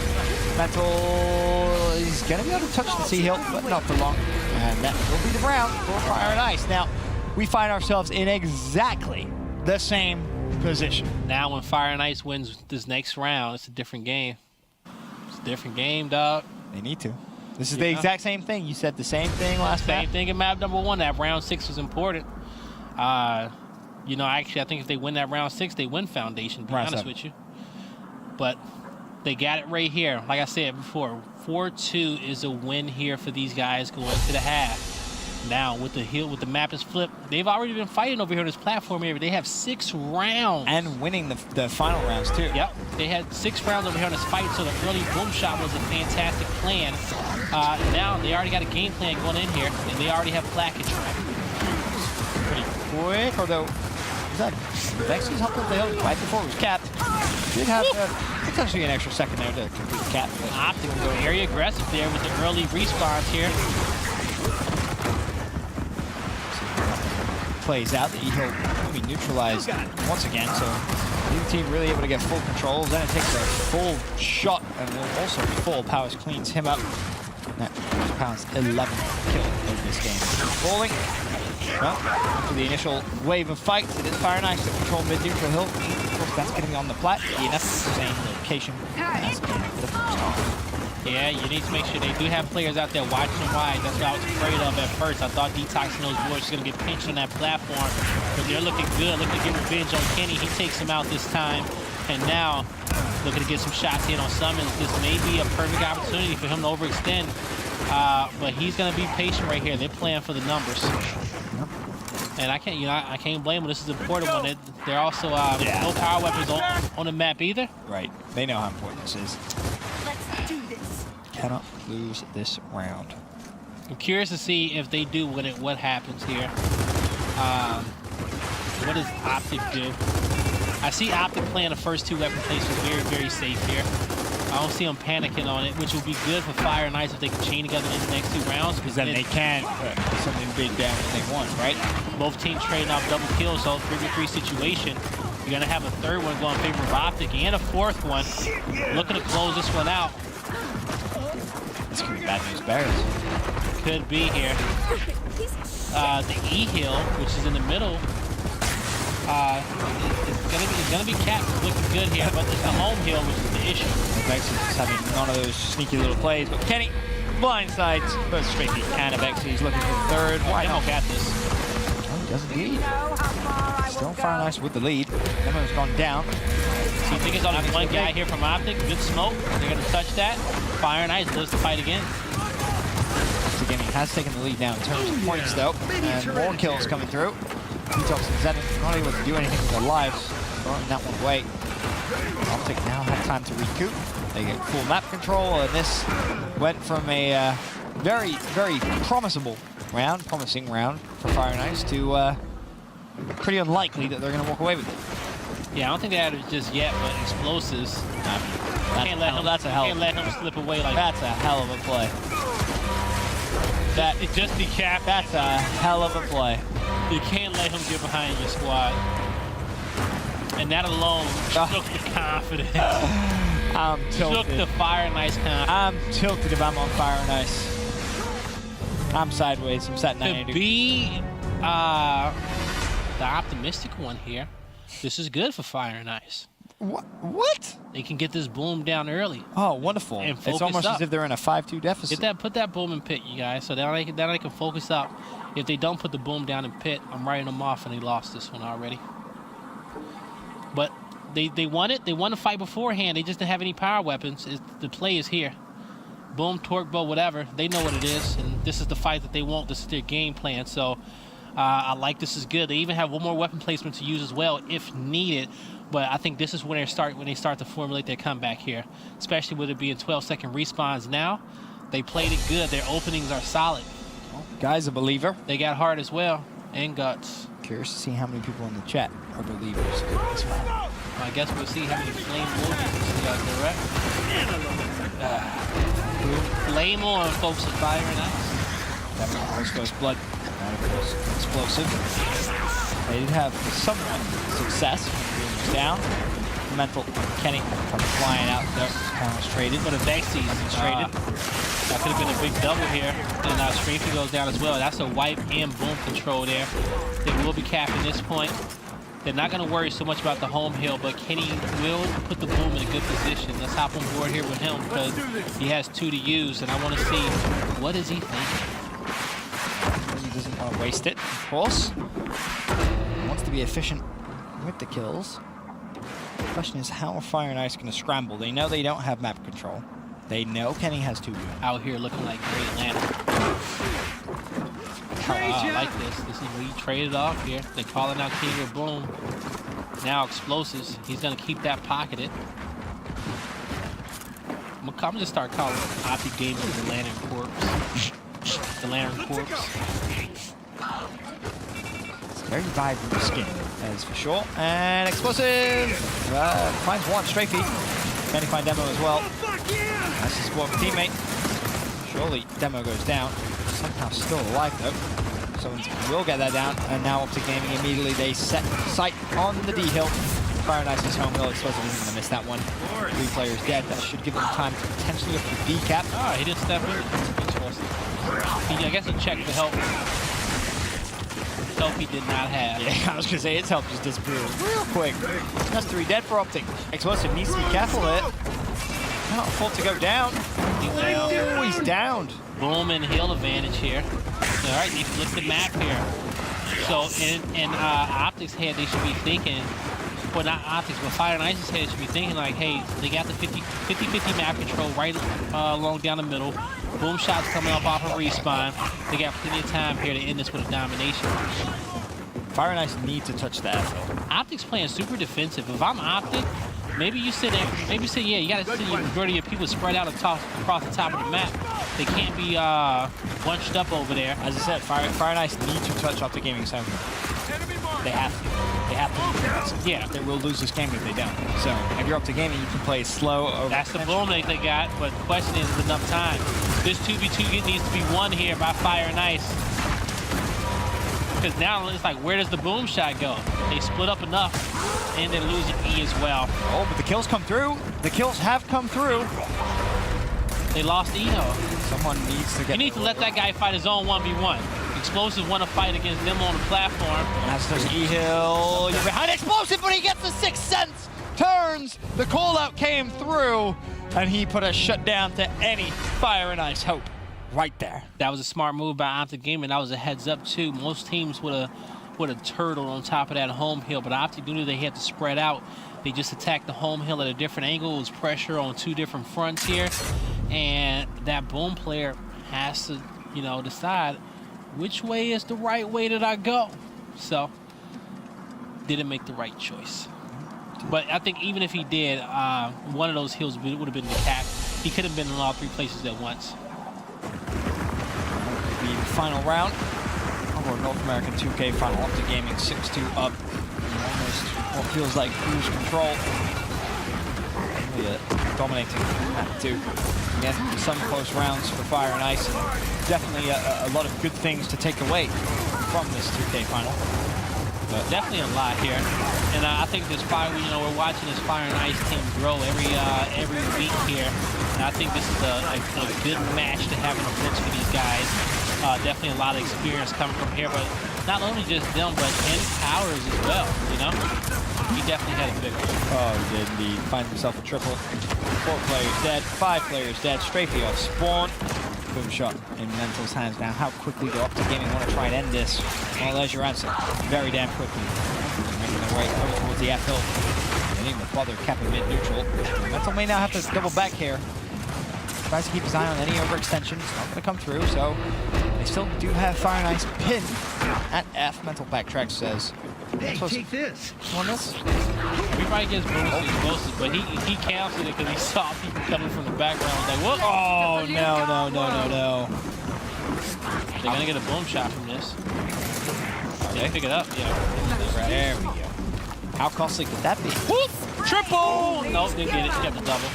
Mental is going to be able to touch the C hill, but not for long. And that will be the round for Fire and Ice. Now, we find ourselves in exactly the same position. Now when Fire and Ice wins this next round, it's a different game. It's a different game, dog. They need to. This is the exact same thing. You said the same thing last map. Same thing in map number 1. That round 6 was important. Actually, I think if they win that round 6, they win Foundation, to be honest with you. But they got it right here. Like I said before, 4-2 is a win here for these guys going to the half. Now, with the map is flipped, they've already been fighting over here on this platform area. They have 6 rounds. And winning the final rounds, too. Yep. They had 6 rounds over here on this fight, so the early boom shot was a fantastic plan. Now, they already got a game plan going in here, and they already have Plackage. Pretty quick, although... Vexi's hopped up the hill right before it was capped. Did have potentially an extra second there to complete the cap. Optic will go area aggressive there with the early respawns here. Plays out. The E-hill will be neutralized once again, so Neither team really able to get full control. Then it takes a full shot and will also full. Powers cleans him up. That Powers 11th kill in this game. Falling. Well, after the initial wave of fights, it is Fire and Ice to control mid-neutral hill. Of course, that's getting on the plat. Enough same location. That's a bit of a start. Yeah, you need to make sure they do have players out there watching wide. That's what I was afraid of at first. I thought Detox and those boys were going to get pinched on that platform. But they're looking good, looking to get revenge on Kenny. He takes him out this time. And now, looking to get some shots in on Summons. This may be a perfect opportunity for him to overextend. But he's going to be patient right here. They're playing for the numbers. And I can't blame them. This is an important one. They're also no power weapons on the map either. Right. They know how important this is. Let's do this. Cannot lose this round. I'm curious to see if they do what happens here. What does Optic do? I see Optic playing the first two weapon placements very, very safe here. I don't see them panicking on it, which will be good for Fire and Ice if they can chain together in the next two rounds. Because then they can put something big down when they want, right? Both teams trading off double kills, so 3v3 situation. You're going to have a third one going in favor of Optic and a fourth one. Looking to close this one out. This could be bad news bears. Could be here. The E hill, which is in the middle, it's gonna be capped. It's looking good here, but it's the home hill, which is the issue. Vex is having none of those sneaky little plays, but Kenny blindsides both straight feet and Vex. He's looking for the third. Why not got this? Oh, he doesn't lead. Still Fire and Ice with the lead. Demo's gone down. So you think it's only one guy here from Optic? Good smoke. They're gonna touch that. Fire and Ice lives to fight again. So Gaming has taken the lead now in terms of points, though, and more kills coming through. Detox and Zenith not able to do anything with their lives, throwing that one away. Optic now have time to recoup. They get full map control, and this went from a very, very promising round for Fire and Ice to pretty unlikely that they're going to walk away with it. Yeah, I don't think they had it just yet, but explosives. Can't let him slip away like that. That's a hell of a play. That it just decapped. That's a hell of a play. You can't let him get behind your squad. And that alone shook the confidence. I'm tilted. Shook the Fire and Ice confidence. I'm tilted if I'm on Fire and Ice. I'm sideways. I'm sat 90 To be the optimistic one here, this is good for Fire and Ice. What? They can get this boom down early. Oh, wonderful. And It's almost up. as if they're in a 5-2 deficit. Put that boom in pit, you guys, so then they can focus up. If they don't put the boom down in pit, I'm writing them off, and they lost this one already. But they won it. They won the fight beforehand. They just didn't have any power weapons. The play is here. Boom, torque bow, whatever. They know what it is, and this is the fight that they want. This is their game plan. So I like this is good. They even have one more weapon placement to use as well if needed. But I think this is when they start to formulate their comeback here, especially with it being 12-second respawns now. They played it good. Their openings are solid. Well, guy's a believer. They got heart as well and guts. Curious to see how many people in the chat are believers this round. Well, I guess we'll see how many flame emojis we see out there, right? Flame on, folks, at Fire and Ice. That was Ghost Blood. That was explosive. They did have somewhat success when down. Mental Kenny comes flying out there. Almost traded. But a Vexy is traded. That could have been a big double here. And Strafey goes down as well. That's a wipe and boom control there. They will be capping this point. They're not going to worry so much about the home hill, but Kenny will put the boom in a good position. Let's hop on board here with him because he has two to use, and I want to see what is he thinking. He doesn't want to waste it, of course. He wants to be efficient with the kills. The question is, how are Fire and Ice going to scramble? They know they don't have map control. They know Kenny has two units. Out here looking like Great Atlanta. I like this. This is where you traded off here. They're calling out Kenny with boom. Now explosives. He's going to keep that pocketed. I'm going to just start calling Optic Gaming the Lantern Corpse. The Lantern Corpse. It's very vibrant skin, that is for sure. And explosive! Finds one, Strafey. Can he find Demo as well? That's his squad teammate. Surely Demo goes down. Somehow still alive though. Someone will get that down, and now Optic Gaming immediately they set sight on the D hill. Fire and Ice's home hill. Explosive isn't going to miss that one. 3 players dead. That should give them time to potentially up the decap. Oh, he didn't step in. I guess a check for help. Help he did not have. Yeah, I was going to say, its help just disappeared real quick. That's 3 dead for Optic. Explosive needs to be careful there. Not afford to go down. He's down. Oh, he's downed. Boom and hill advantage here. All right, they flip the map here. So in Optic's head, they should be thinking, well, not Optic's, but Fire and Ice's head should be thinking like, hey, they got the 50-50 map control right along down the middle. Boom shots coming up off of respawn. They got plenty of time here to end this with a domination. Fire and Ice need to touch the F. Optic's playing super defensive. If I'm Optic, maybe you sit there, maybe say, yeah, you got to see your majority of people spread out across the top of the map. They can't be bunched up over there. As I said, Fire and Ice need to touch Optic Gaming's home. They have to. They have to. Yeah, they will lose this game if they don't. So if you're Optic Gaming, you can play slow. Over That's the boom they got, but the question is enough time. This 2v2 needs to be won here by Fire and Ice. Because now it's like, where does the boom shot go? They split up enough, and they're losing E as well. Oh, but the kills come through. The kills have come through. They lost E though. Someone needs to get. You need to let that guy fight his own 1v1. Explosive want to fight against them on the platform. That's just E-Hill. You're behind Explosive, but he gets the 6th sense. Turns. The call out came through, and he put a shutdown to any Fire and Ice hope right there. That was a smart move by Optic Gaming. That was a heads up too. Most teams would have turtled on top of that home hill, but Optic knew they had to spread out. They just attacked the home hill at a different angle. It was pressure on 2 different fronts here, and that boom player has to, decide which way is the right way that I go. So, didn't make the right choice. But I think even if he did, one of those hills would have been attacked. He could have been in all 3 places at once. The final round of our North American 2K final. Optic Gaming 6-2 up. Almost what feels like cruise control. Really dominating that 2. Again, some close rounds for Fire and Ice. Definitely a lot of good things to take away from this 2K final. But definitely a lot here, and I think this Fire, we're watching this Fire and Ice team grow every week here, and I think this is a good match to have in the books for these guys. Definitely a lot of experience coming from here, but not only just them, but Powers as well. He definitely had a big one. Oh, he did indeed. Finds himself a triple. 4 players dead, 5 players dead. Strafey off spawn. Boom shot in Mental's hands. Now, how quickly do Optic Gaming want to try and end this? Well, there's your answer. Very damn quickly. Making their way over towards the F hill. Hitting the father capping mid-neutral. Mental may now have to double back here. Tries to keep his eye on any overextension. It's not going to come through, so they still do have Fire and Ice pinned at F. Mental backtrack says. Hey, take this. On this? Everybody gets bonus explosive, but he canceled it because he saw people coming from the background. Like, what? Oh, no. They're going to get a boom shot from this. They pick it up, yeah. Right, there we go. How costly could that be? Whoop! Triple! Nope, didn't get it. He got the double.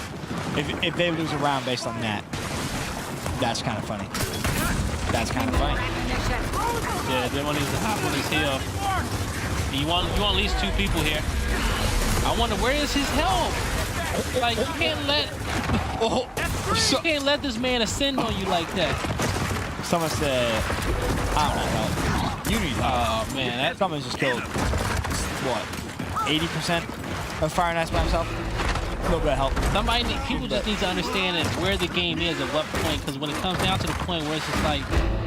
If they lose a round based on that, that's kind of funny. That's kind of funny. Yeah, they want to use the hop on his hill. You want at least 2 people here. I wonder, where is his help? Like, you can't let this man ascend on you like that. Someone said, I don't know. You need help. Oh man, someone's just killed, what, 80% of Fire and Ice by himself? A little bit of help. People just need to understand where the game is at what point, because when it comes down to the point where it's just like,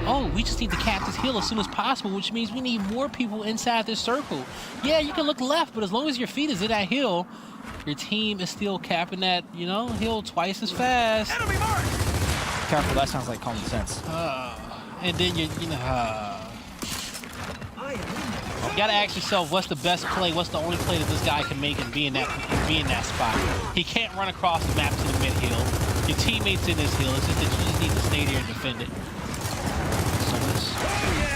oh, we just need to cap this hill as soon as possible, which means we need more people inside this circle. Yeah, you can look left, but as long as your feet is in that hill, your team is still capping that, hill twice as fast. Enemy mark! Careful, that sounds like common sense. And then you gotta ask yourself, what's the best play? What's the only play that this guy can make and be in that spot? He can't run across the map to the mid hill. Your teammates in this hill. It's just that you just need to stay there and defend it.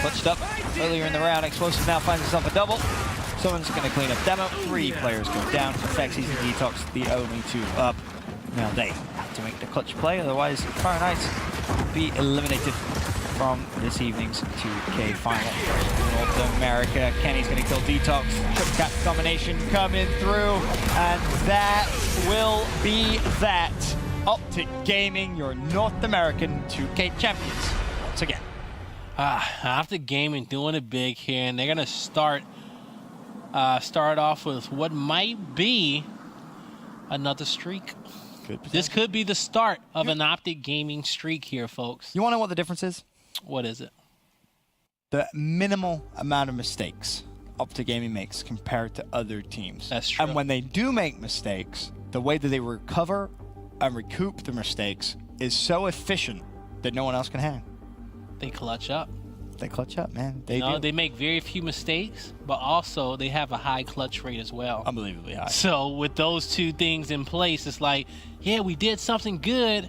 Clutched up earlier in the round. Explosive now finds himself a double. Someone's going to clean up demo. 3 players go down. Fexes and Detox, the only 2 up. Now they have to make the clutch play, otherwise Fire and Ice will be eliminated. from this evening's 2K final. North America, Kenny's going to kill Detox. Triple cap combination coming through, and that will be that. Optic Gaming, your North American 2K champions once again. Optic Gaming doing it big here, and they're gonna start off with what might be another streak. This could be the start of an Optic Gaming streak here, folks. You want to know what the difference is? What is it? The minimal amount of mistakes Optic Gaming makes compared to other teams. That's true. And when they do make mistakes, the way that they recover and recoup the mistakes is so efficient that no one else can hang. They clutch up. They clutch up, man. They No, do. they make very few mistakes, but also they have a high clutch rate as well. Unbelievably high. So with those two things in place, it's like, yeah, we did something good,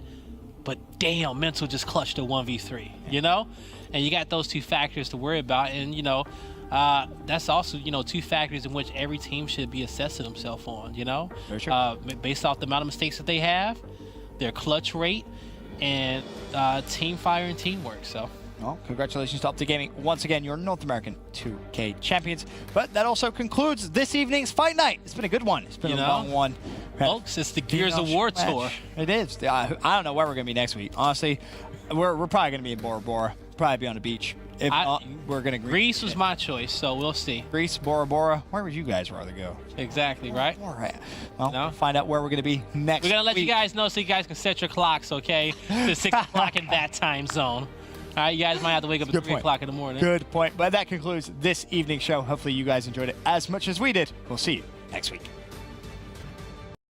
but damn, Mental just clutched a 1v3, you know? And you got those two factors to worry about, and you know, that's also, you know, two factors in which every team should be assessing themselves on, you know? Very true. Based off the amount of mistakes that they have, their clutch rate, and team fire and teamwork, so. Well, congratulations to Optic Gaming. Once again, your North American 2K champions. But that also concludes this evening's Fight Night. It's been a good one. It's been a long one. Folks, it's the Gears of War tour. It is. I don't know where we're going to be next week. Honestly, we're probably going to be in Bora Bora. Probably be on the beach. If not, we're going to Greece was my choice, so we'll see. Greece, Bora Bora. Where would you guys rather go? Exactly, right? All right. Well, we'll find out where we're going to be next week. We're going to let you guys know so you guys can set your clocks, okay? To 6 o'clock in that time zone. All right, you guys might have to wake up at 3 o'clock in the morning. Good point. But that concludes this evening's show. Hopefully you guys enjoyed it as much as we did. We'll see you next week.